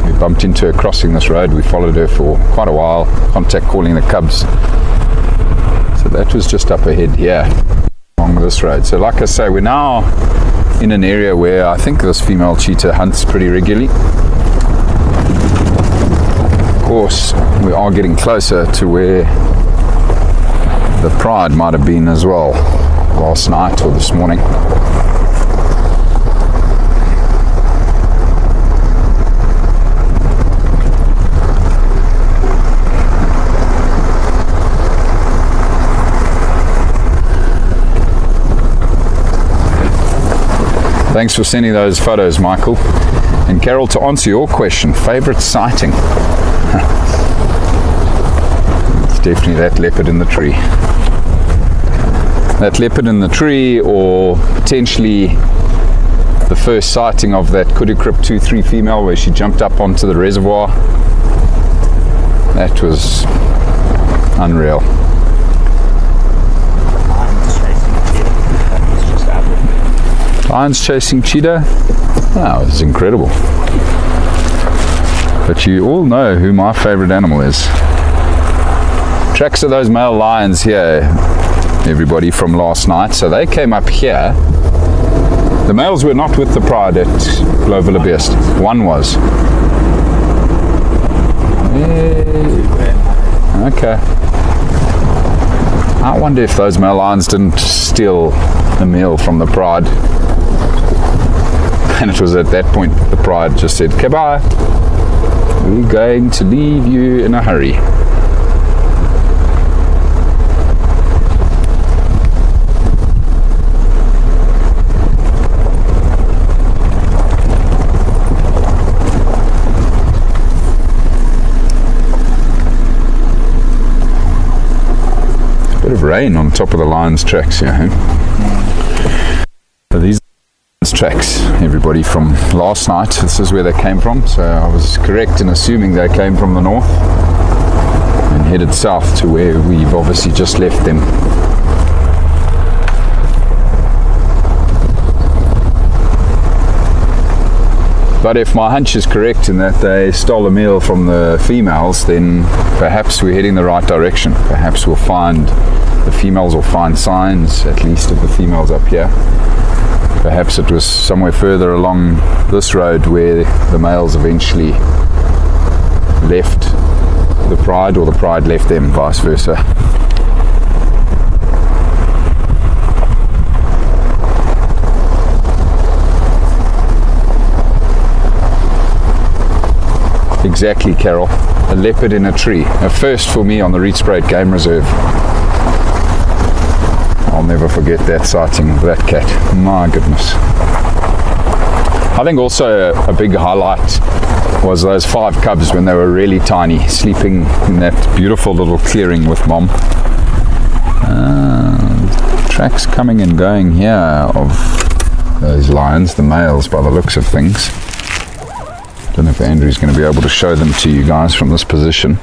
We bumped into her crossing this road. We followed her for quite a while, contact calling the cubs. So that was just up ahead here along this road. So like I say, we're now in an area where I think this female cheetah hunts pretty regularly. Of course, we are getting closer to where the Pride might have been as well last night or this morning. Thanks for sending those photos, Michael. And Carol, to answer your question, favourite sighting? It's definitely that leopard in the tree. That leopard in the tree, or potentially the first sighting of that Kudikrup 2-3 female where she jumped up onto the reservoir. That was unreal. Lions chasing cheetah? That was incredible. But you all know who my favourite animal is. Tracks of those male lions here, everybody, from last night. So they came up here. The males were not with the Pride at Lowveld of South Africa. One was. Okay. I wonder if those male lions didn't steal a meal from the Pride. And it was at that point the Pride just said, "Goodbye. We're going to leave you in a hurry." Bit of rain on top of the lion's tracks here. So these tracks, everybody, from last night. This is where they came from. So I was correct in assuming they came from the north and headed south to where we've obviously just left them. But if my hunch is correct in that they stole a meal from the females, then perhaps we're heading the right direction. Perhaps we'll find the females, will find signs, at least of the females up here. Perhaps it was somewhere further along this road where the males eventually left the Pride, or the Pride left them, vice versa. Exactly, Carol. A leopard in a tree. A first for me on the Rietspruit Game Reserve. I'll never forget that sighting of that cat. My goodness. I think also a big highlight was those 5 cubs when they were really tiny, sleeping in that beautiful little clearing with Mom. Tracks coming and going here of those lions, the males, by the looks of things. Don't know if Andrew's going to be able to show them to you guys from this position.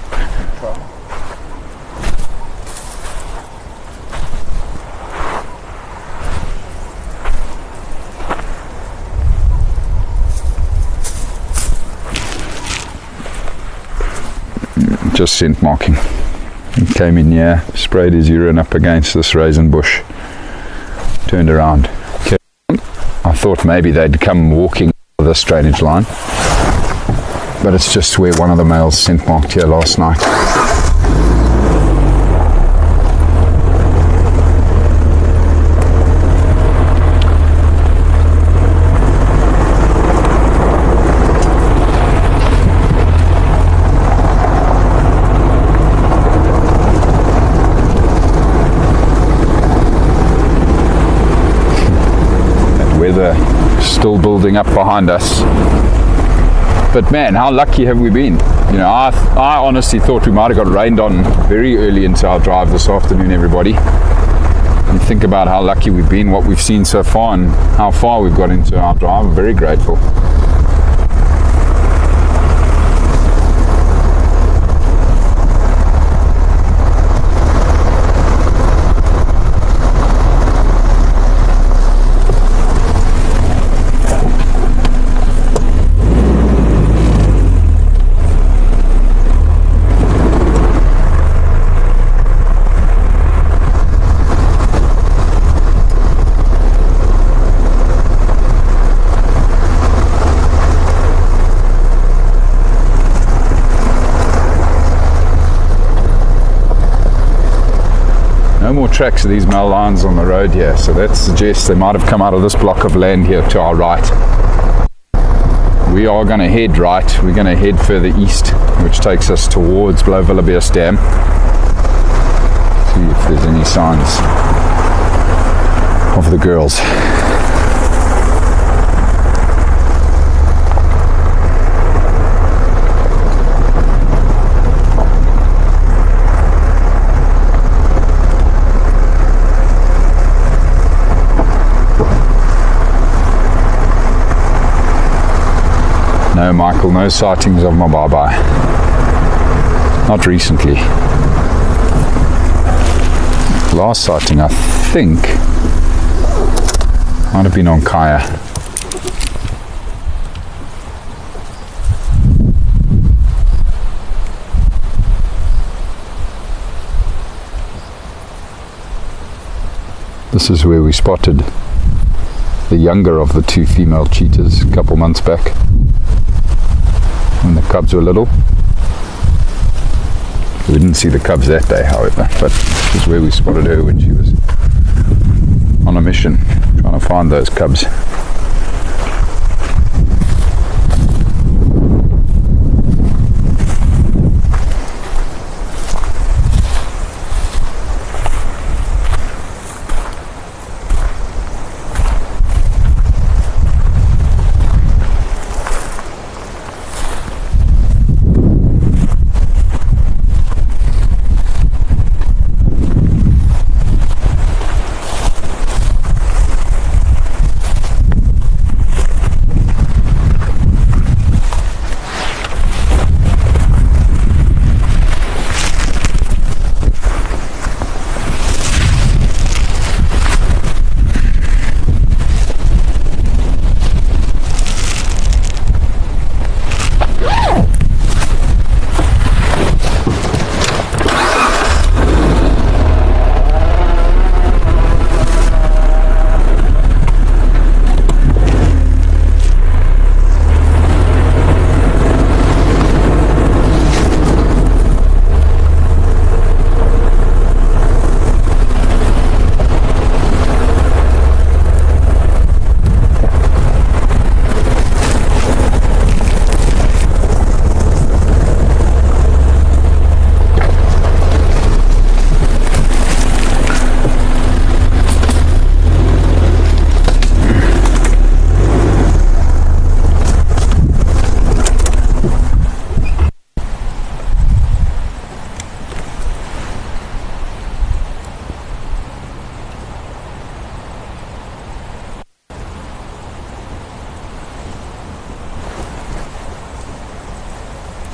Just scent marking. He came in here, sprayed his urine up against this raisin bush, turned around. Okay. I thought maybe they'd come walking this drainage line, but it's just where one of the males scent marked here last night. Weather still building up behind us, but man, how lucky have we been? You know, I honestly thought we might have got rained on very early into our drive this afternoon, everybody. You think about how lucky we've been, what we've seen so far, and how far we've got into our drive. I'm very grateful. More tracks of these male lions on the road here, so that suggests they might have come out of this block of land here to our right. We are going to head right. We're going to head further east, which takes us towards Lowveld of South Africa. See if there's any signs of the girls. No, Michael, no sightings of my bye-bye. Not recently. Last sighting, I think, might have been on Kaya. This is where we spotted the younger of the two female cheetahs a couple months back, when the cubs were little. We didn't see the cubs that day, however, but this is where we spotted her when she was on a mission, trying to find those cubs.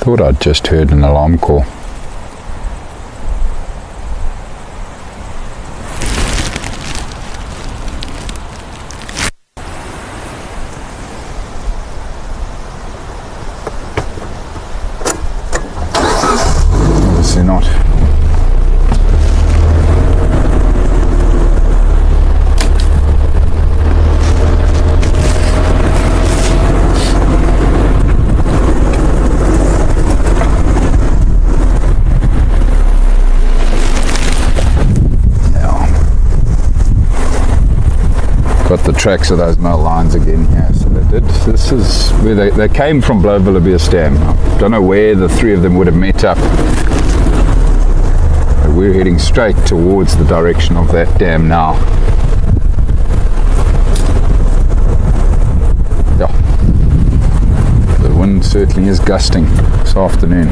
Thought I'd just heard an alarm call. Obviously not. got the tracks of those male lions again here. So they did. This is where they came from, Lowveld of South Africa. I don't know where the three of them would have met up. But we're heading straight towards the direction of that dam now. Yeah. The wind certainly is gusting this afternoon.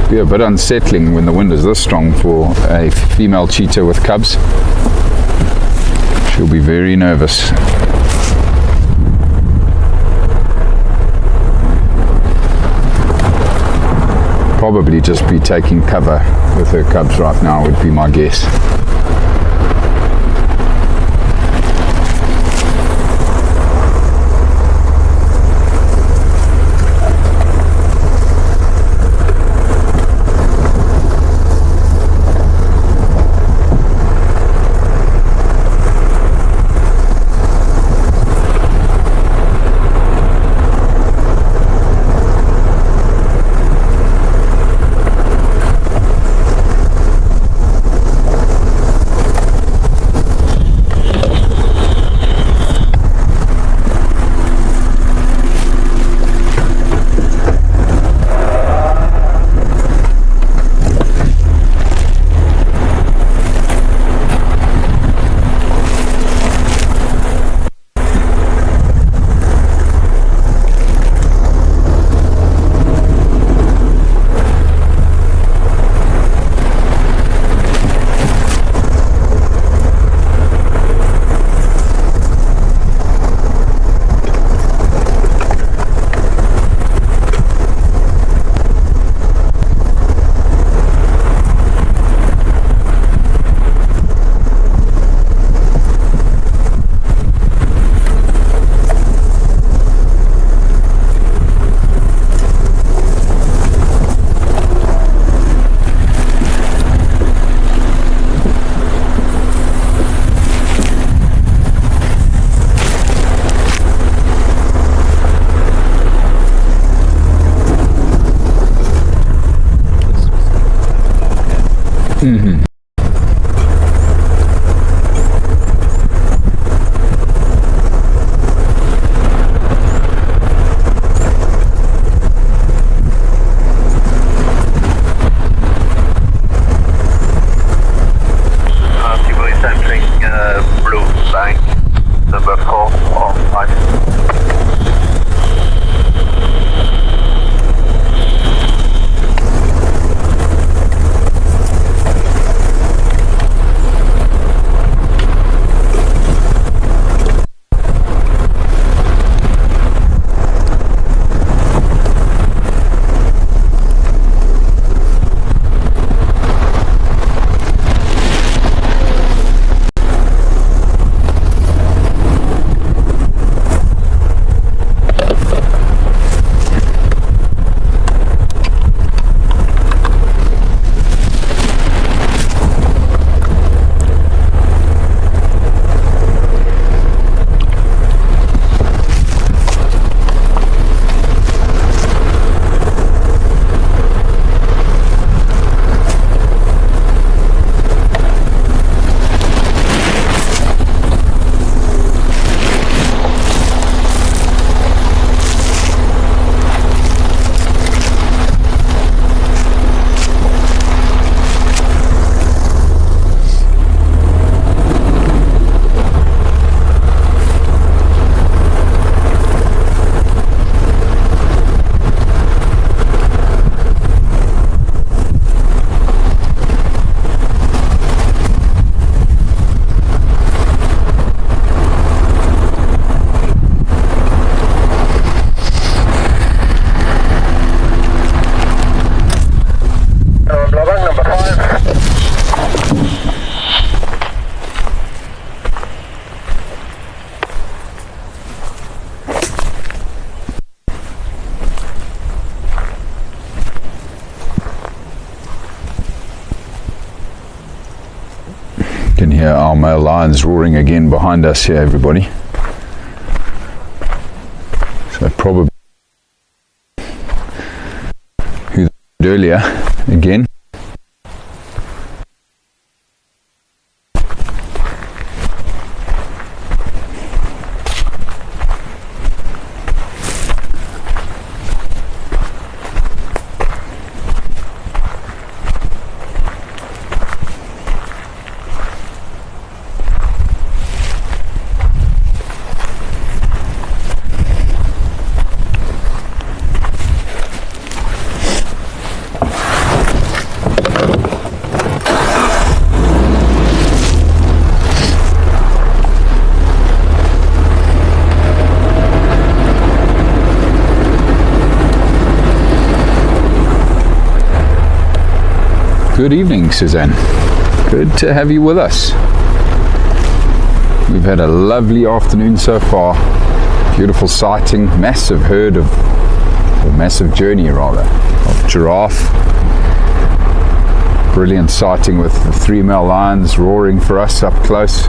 Be a bit unsettling when the wind is this strong for a female cheetah with cubs. She'll be very nervous. Probably just be taking cover with her cubs right now would be my guess. Mm-hmm. People is entering blue bank, number 4 or 5. Can hear our male lions roaring again behind us here, everybody. So probably who earlier again. Good evening, Suzanne. Good to have you with us. We've had a lovely afternoon so far. Beautiful sighting, massive herd of, or massive journey rather, of giraffe. Brilliant sighting with the 3 male lions roaring for us up close.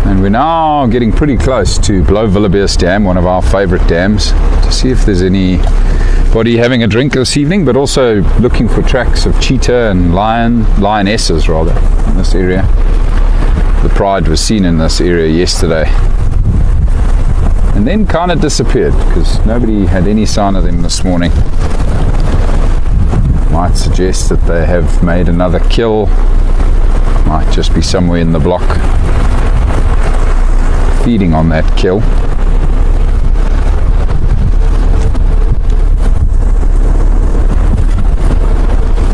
And we're now getting pretty close to Lowveld Dam, one of our favourite dams, to see if there's anybody having a drink this evening, but also looking for tracks of cheetah and lionesses rather in this area. The pride was seen in this area yesterday and then kind of disappeared because nobody had any sign of them this morning. Might suggest that they have made another kill. Might just be somewhere in the block feeding on that kill.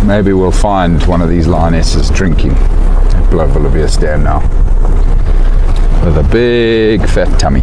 Maybe we'll find one of these lionesses drinking at Lowveld of South Dam now with a big fat tummy.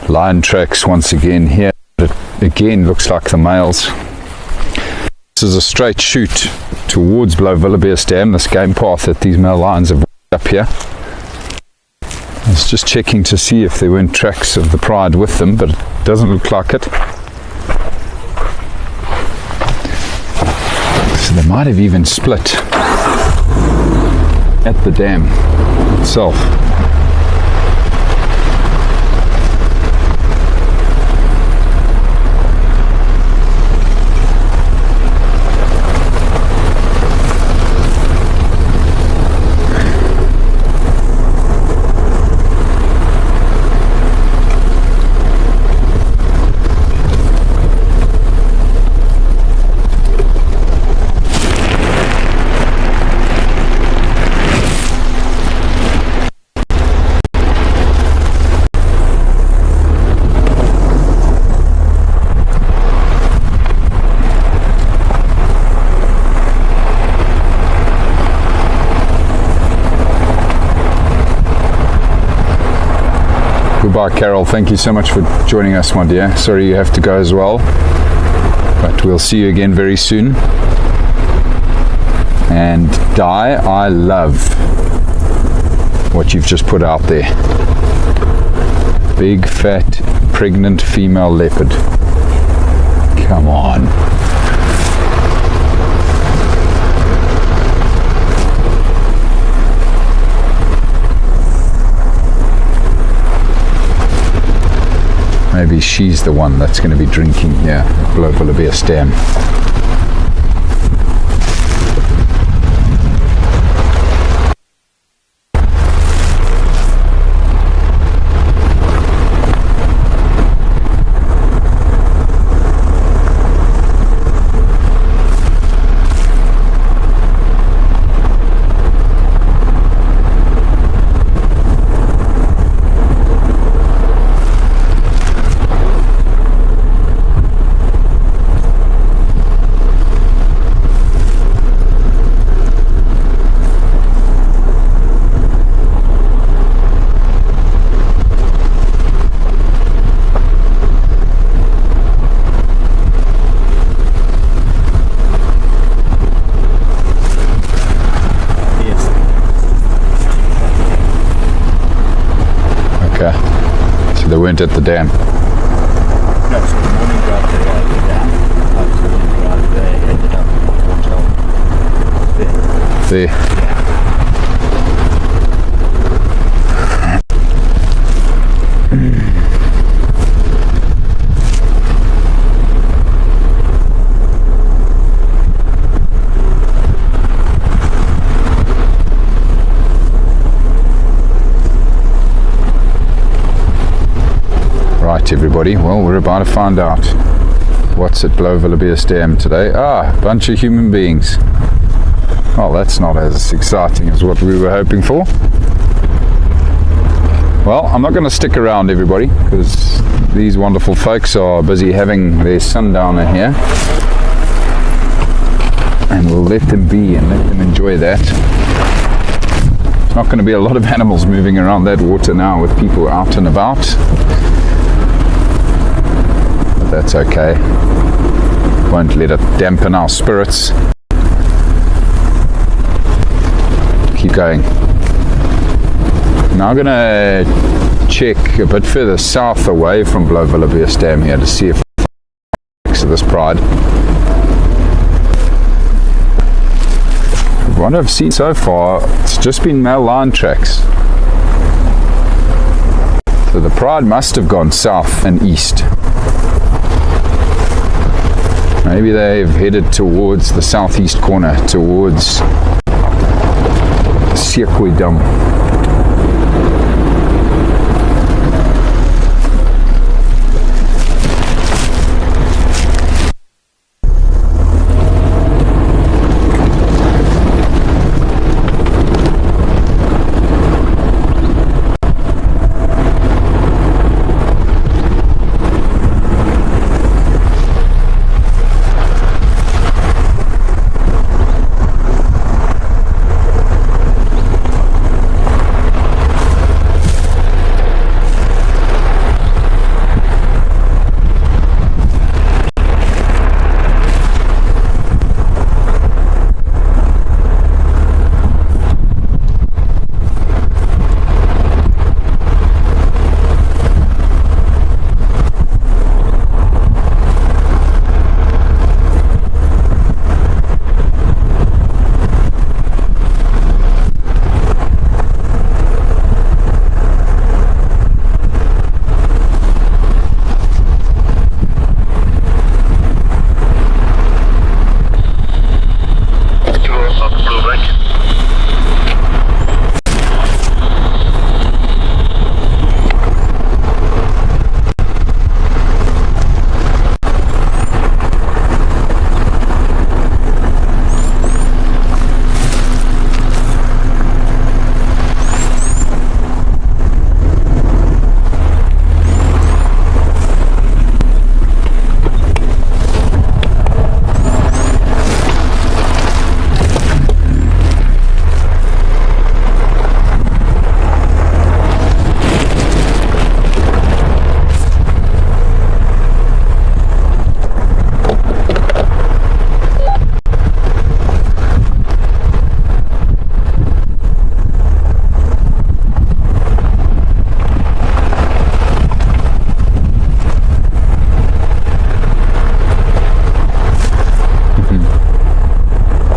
Lion tracks once again here. It again looks like the males. This is a straight shoot towards Lowveld of South Dam, this game path that these male lions have up here. I was just checking to see if there weren't tracks of the pride with them, but it doesn't look like it. So they might have even split at the dam itself. Goodbye, Carol. Thank you so much for joining us, my dear. Sorry you have to go as well, but we'll see you again very soon. And Di, I love what you've just put out there. Big, fat, pregnant female leopard. Come on. Maybe she's the one that's going to be drinking here at Lowveld of South Dam. They weren't at the dam. No, so the morning drive they were down. After the morning drive they ended up at the hotel there. There. Right, everybody, well, we're about to find out what's at Lowveld of South Dam today. A bunch of human beings. Well, that's not as exciting as what we were hoping for. Well, I'm not going to stick around, everybody, because these wonderful folks are busy having their sundowner here, and we'll let them be and let them enjoy that. There's not going to be a lot of animals moving around that water now with people out and about. That's okay. Won't let it dampen our spirits. Keep going. Now I'm going to check a bit further south away from Lowveld of South Dam here to see if of this pride. What I've seen so far, it's just been male line tracks. So the pride must have gone south and east. Maybe they've headed towards the southeast corner, towards Rietspruit Dam.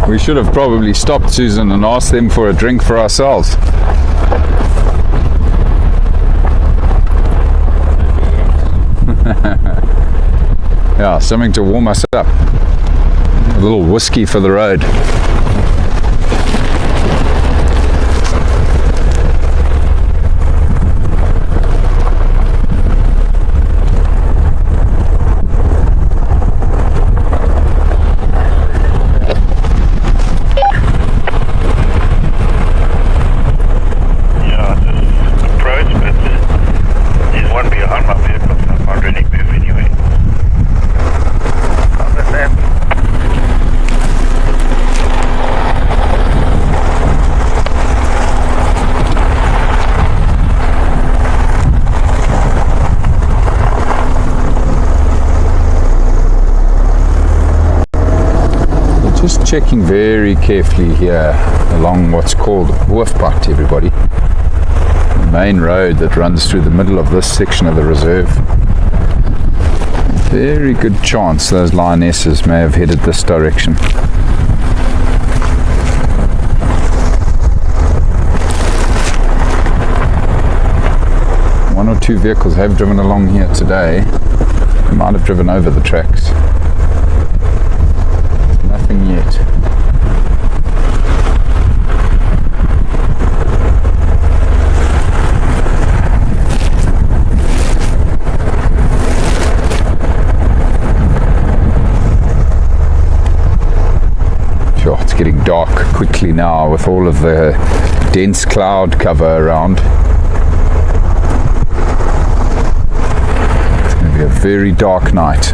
We should have probably stopped, Susan, and asked them for a drink for ourselves. Yeah, something to warm us up. A little whiskey for the road. Just checking very carefully here along what's called Hoofpad, everybody. main road that runs through the middle of this section of the reserve. Very good chance those lionesses may have headed this direction. One or two vehicles have driven along here today. They might have driven over the tracks. Nothing yet. Sure, it's getting dark quickly now with all of the dense cloud cover around. It's going to be a very dark night.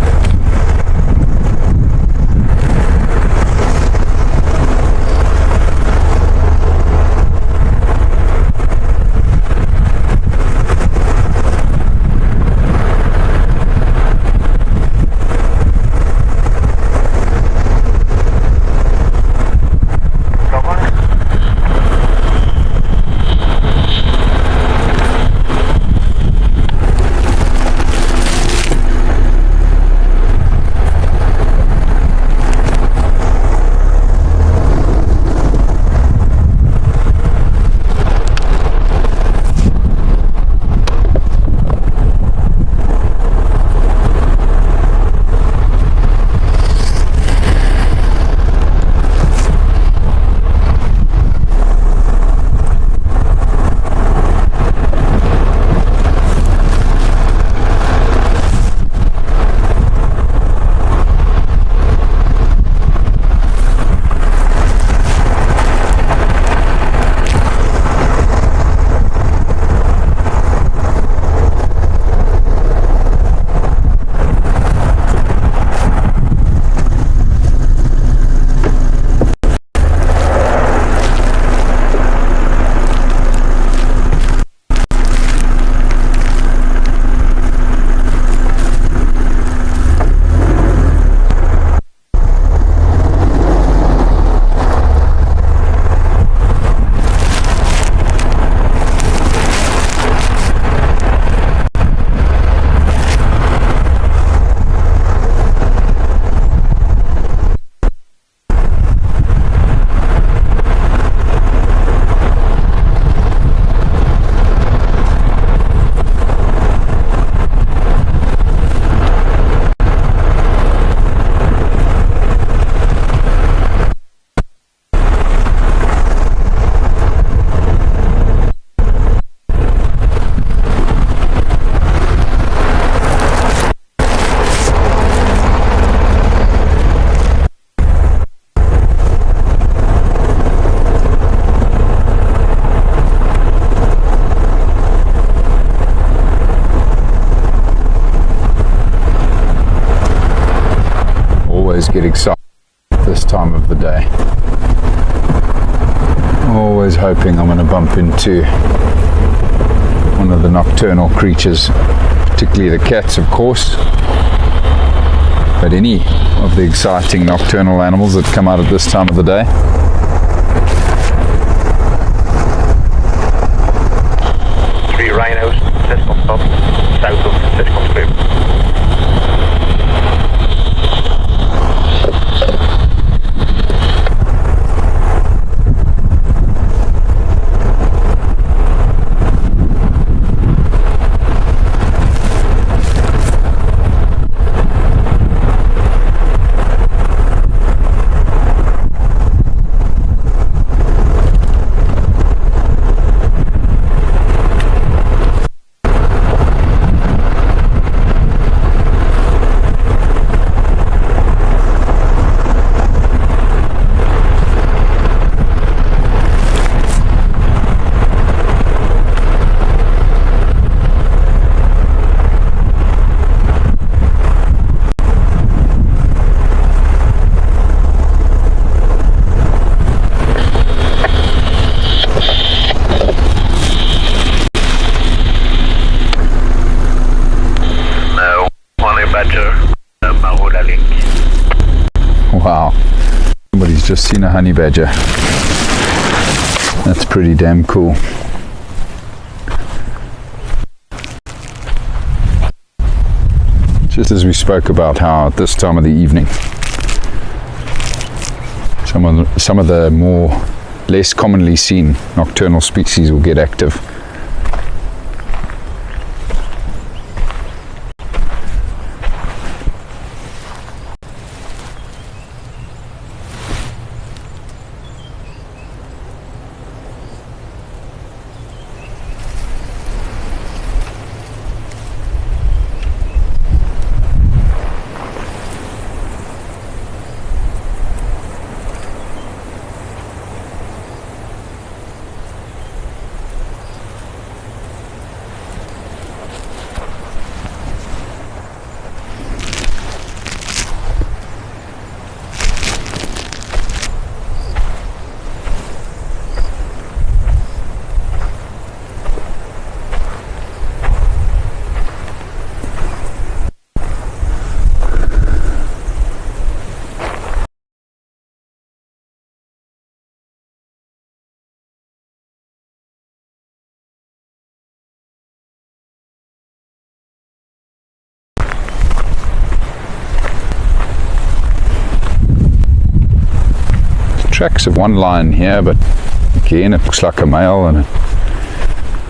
Get excited this time of the day. Always hoping I'm going to bump into one of the nocturnal creatures, particularly the cats, of course, but any of the exciting nocturnal animals that come out at this time of the day. Three rhinos, Sitcom stop, south of Sitcom Group. Wow, somebody's just seen a honey badger. That's pretty damn cool. Just as we spoke about how at this time of the evening, some of the more less commonly seen nocturnal species will get active. Tracks of one line here, but again it looks like a male and it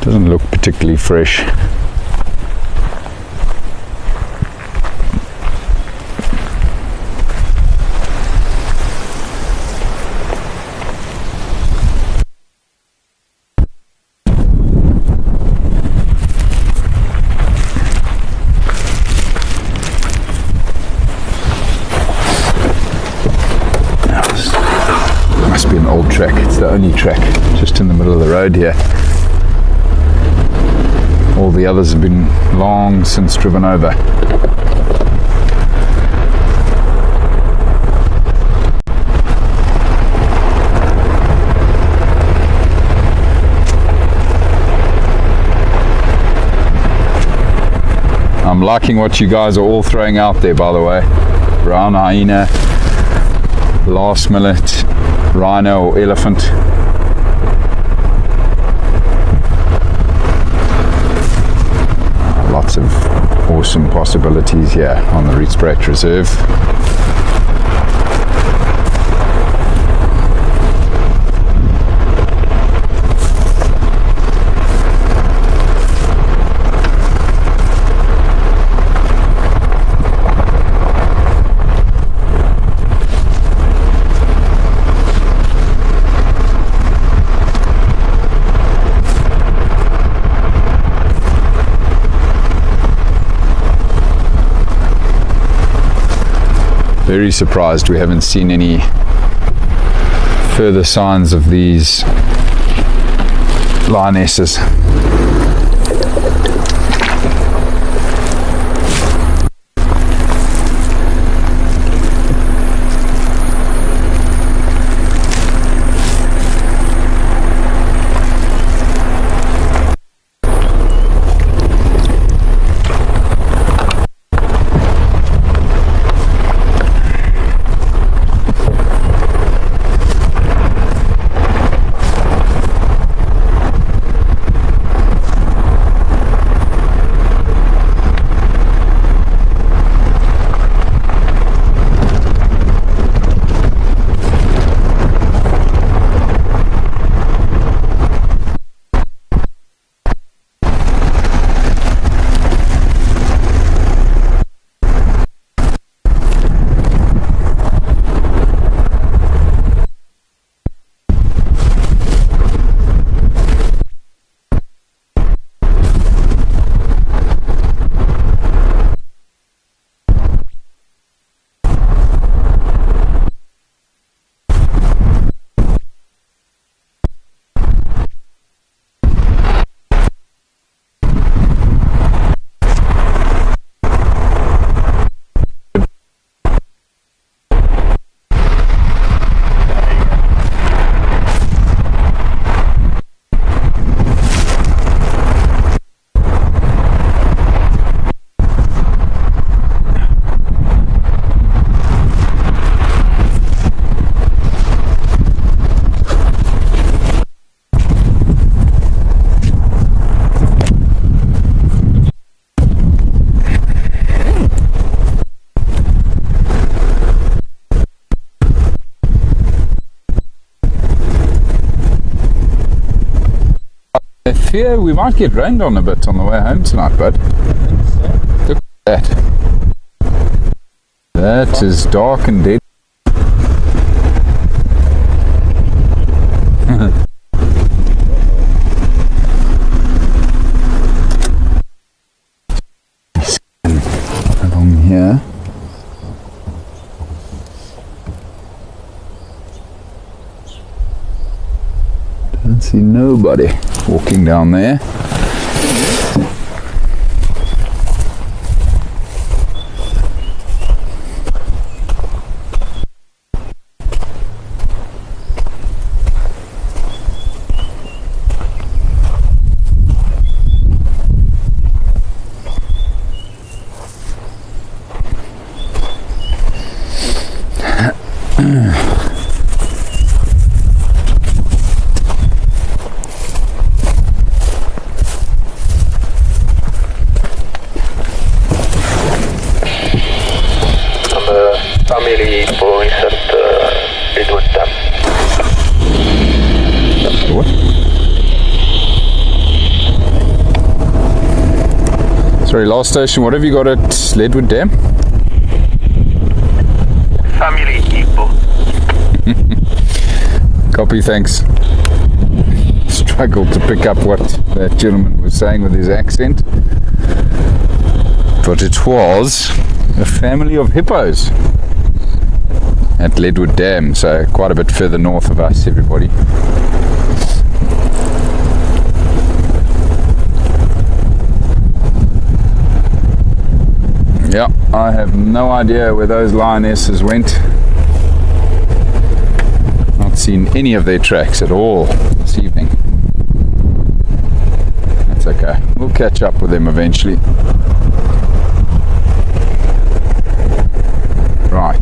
doesn't look particularly fresh. Be an old track. It's the only track just in the middle of the road here. All the others have been long since driven over. I'm liking what you guys are all throwing out there, by the way. Brown hyena, last millet, rhino or elephant. Lots of awesome possibilities here on the Rietspruit Reserve. Very surprised we haven't seen any further signs of these lionesses. I fear we might get rained on a bit on the way home tonight, bud. Look at that. That is dark and dead. Along here. Don't see nobody walking down there. Family boys at Rietspruit Dam. What? Sorry, last station, what have you got at Rietspruit Dam? Family people. Copy, thanks. Struggled to pick up what that gentleman was saying with his accent. But it was a family of hippos at Rietspruit Dam, so quite a bit further north of us, everybody. Yeah, I have no idea where those lionesses went. Not seen any of their tracks at all this evening. That's okay, we'll catch up with them eventually. Right,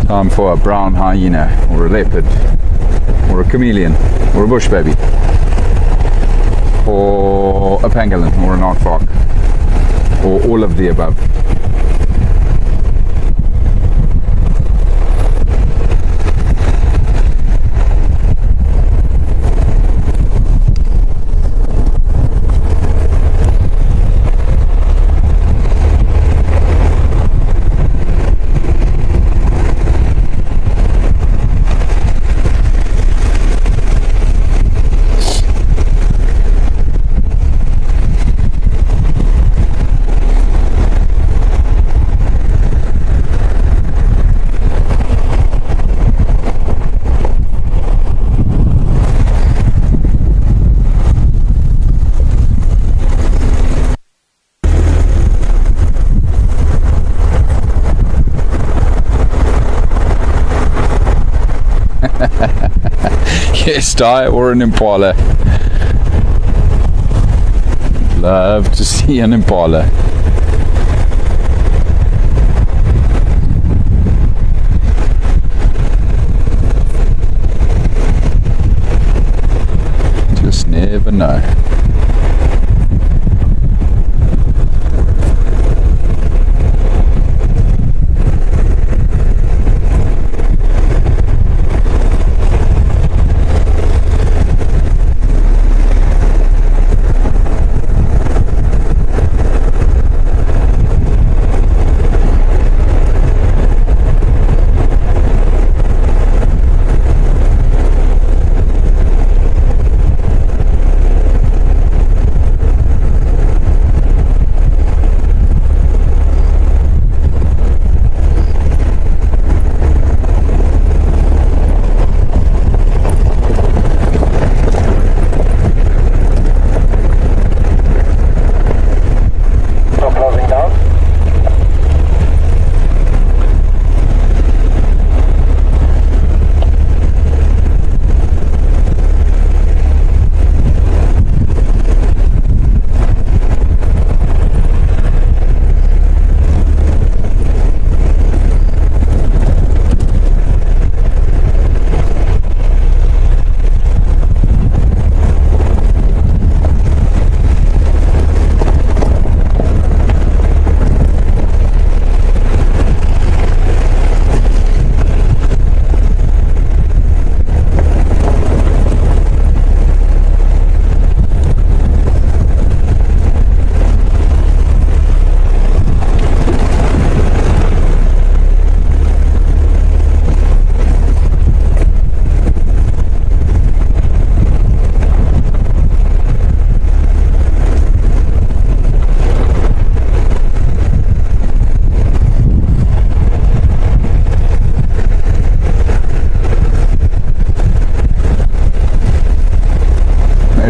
time for a brown hyena, or a leopard, or a chameleon, or a bush baby, or a pangolin, or an aardvark, or all of the above. Yes, die or an Impala. Love to see an Impala. Just never know.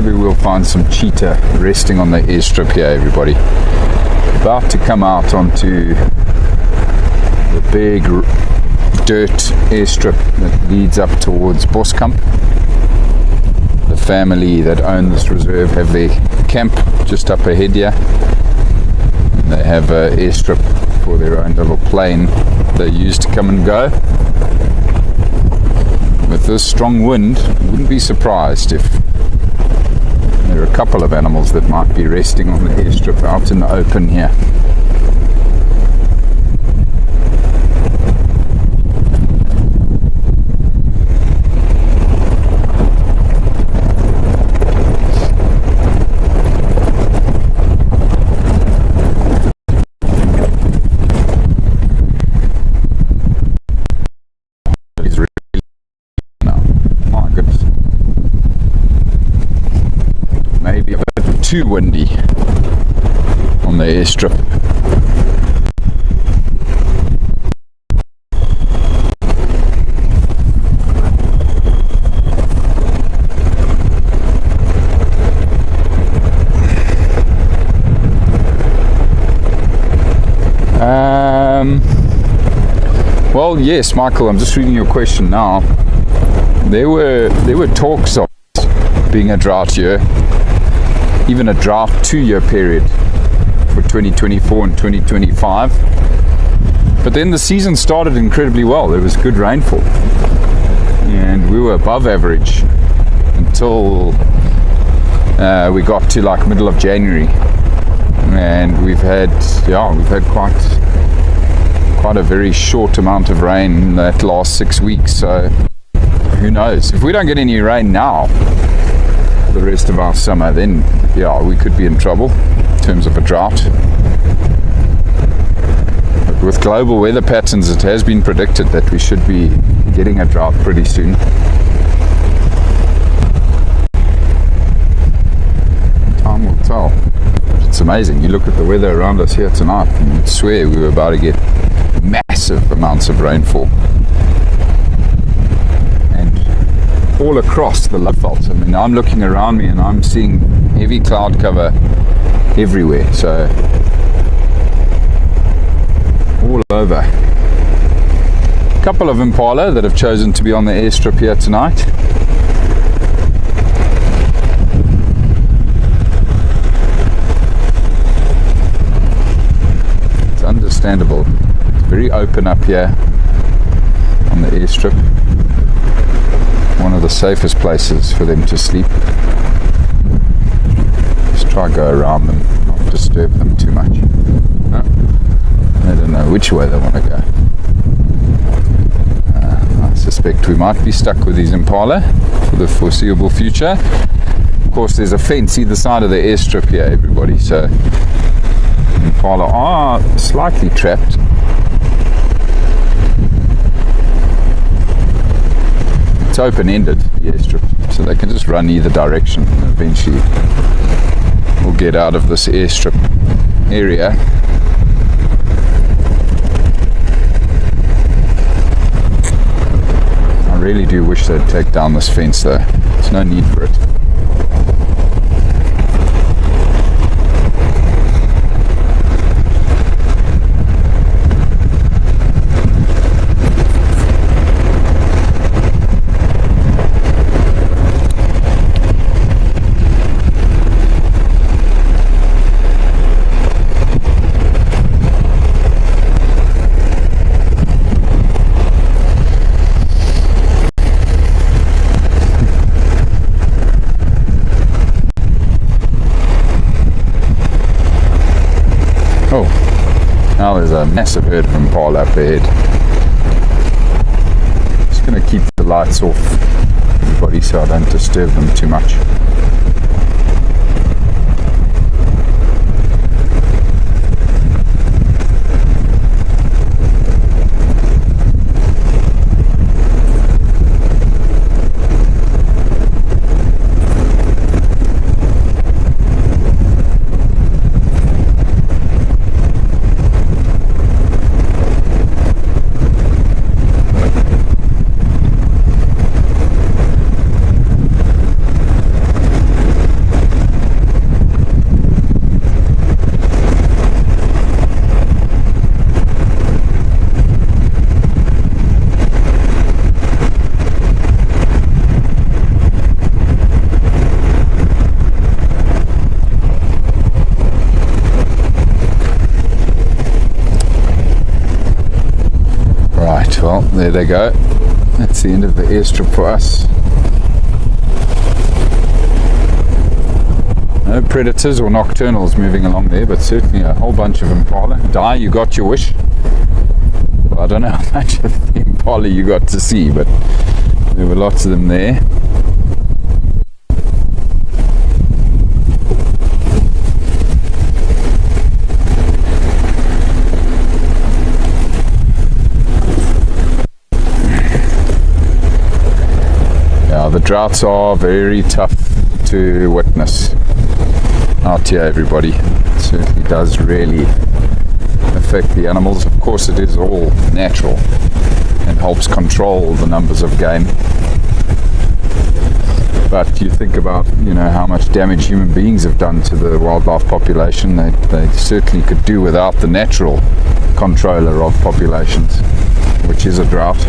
Maybe we'll find some cheetah resting on the airstrip here, everybody. About to come out onto the big dirt airstrip that leads up towards Boskamp. The family that own this reserve have their camp just up ahead here. And they have an airstrip for their own little plane they use to come and go. With this strong wind, I wouldn't be surprised if there are a couple of animals that might be resting on the airstrip out in the open here. Too windy on the airstrip. Well, yes, Michael, I'm just reading your question now. There were talks of being a drought year, even a drought 2-year period for 2024 and 2025. But then the season started incredibly well. There was good rainfall and we were above average until we got to like middle of January, and we've had quite a very short amount of rain in that last 6 weeks. So who knows, if we don't get any rain now the rest of our summer, then we could be in trouble in terms of a drought. But with global weather patterns, it has been predicted that we should be getting a drought pretty soon. Time will tell. It's amazing. You look at the weather around us here tonight and you'd swear we were about to get massive amounts of rainfall. All across the Lowveld. I mean, I'm looking around me and I'm seeing heavy cloud cover everywhere, so all over. A couple of Impala that have chosen to be on the airstrip here tonight. It's understandable. It's very open up here on the airstrip. One of the safest places for them to sleep. Just try to go around them, not disturb them too much. No, they don't know which way they want to go. I suspect we might be stuck with these Impala for the foreseeable future. Of course, there's a fence either side of the airstrip here, everybody, so Impala are slightly trapped. It's open-ended, the airstrip, so they can just run either direction and eventually we'll get out of this airstrip area. I really do wish they'd take down this fence though. There's no need for it. Now there's a massive herd of Impala up ahead. Just going to keep the lights off, everybody, so I don't disturb them too much. there they go. That's the end of the airstrip for us. No predators or nocturnals moving along there, but certainly a whole bunch of Impala. Di, you got your wish. Well, I don't know how much of the Impala you got to see, but there were lots of them there. The droughts are very tough to witness out here, everybody. It certainly does really affect the animals. Of course, it is all natural and helps control the numbers of game. But you think about, how much damage human beings have done to the wildlife population. They certainly could do without the natural controller of populations, which is a drought.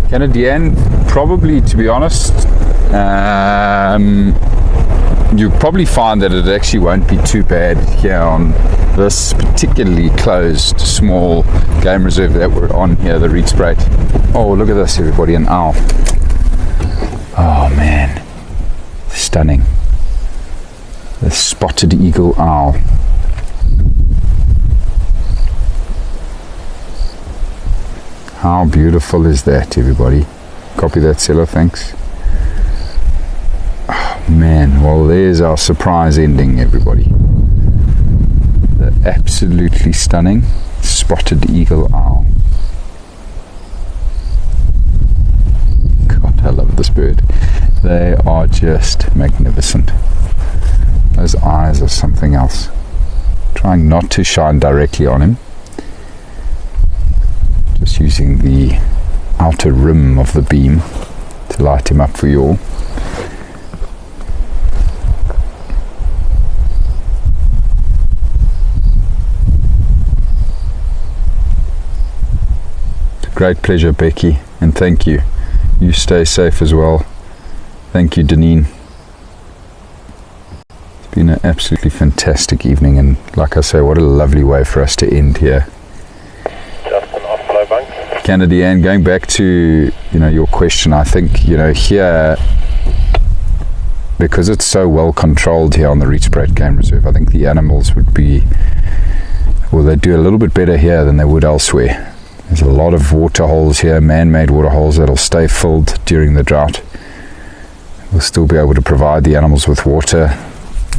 Canadian, probably, to be honest, you probably find that it actually won't be too bad here on this particularly closed small game reserve that we're on here, the Rietspruit. Oh, look at this, everybody, an owl. Oh man, stunning. The spotted eagle owl. How beautiful is that, everybody? Copy that, Cello, thanks. Oh, man, well, there's our surprise ending, everybody. The absolutely stunning spotted eagle owl. God, I love this bird. They are just magnificent. Those eyes are something else. Trying not to shine directly on him. Just using the outer rim of the beam to light him up for you all. It's a great pleasure, Becky, and thank you. You stay safe as well. Thank you, Deneen. It's been an absolutely fantastic evening, and like I say, what a lovely way for us to end here. Canadian, going back to your question, I think here because it's so well controlled here on the Rietspruit Game Reserve, I think the animals would be, well, they do a little bit better here than they would elsewhere. There's a lot of waterholes here, man-made waterholes that'll stay filled during the drought. We'll still be able to provide the animals with water,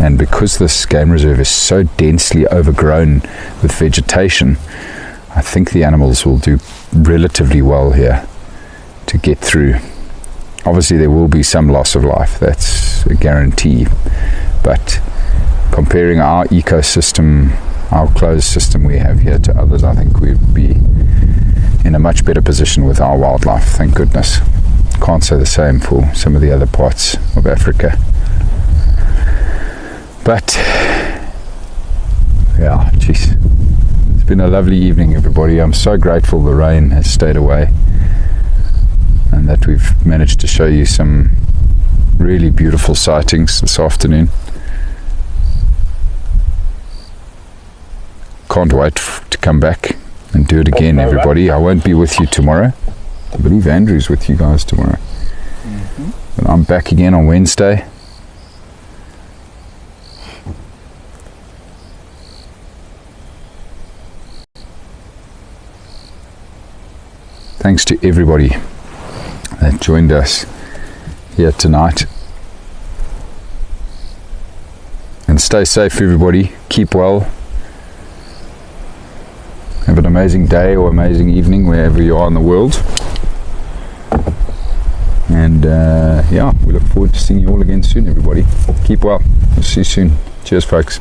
and because this game reserve is so densely overgrown with vegetation, I think the animals will do relatively well here to get through. Obviously there will be some loss of life, that's a guarantee, but comparing our ecosystem, our closed system we have here to others, I think we'd be in a much better position with our wildlife, thank goodness. Can't say the same for some of the other parts of Africa. But yeah, jeez, it's been a lovely evening, everybody. I'm so grateful the rain has stayed away and that we've managed to show you some really beautiful sightings this afternoon. Can't wait to come back and do it again, everybody. I won't be with you tomorrow. I believe Andrew's with you guys tomorrow. But I'm back again on Wednesday. Thanks to everybody that joined us here tonight. And stay safe, everybody. Keep well. Have an amazing day or amazing evening wherever you are in the world. And yeah, we look forward to seeing you all again soon, everybody. Keep well. We'll see you soon. Cheers, folks.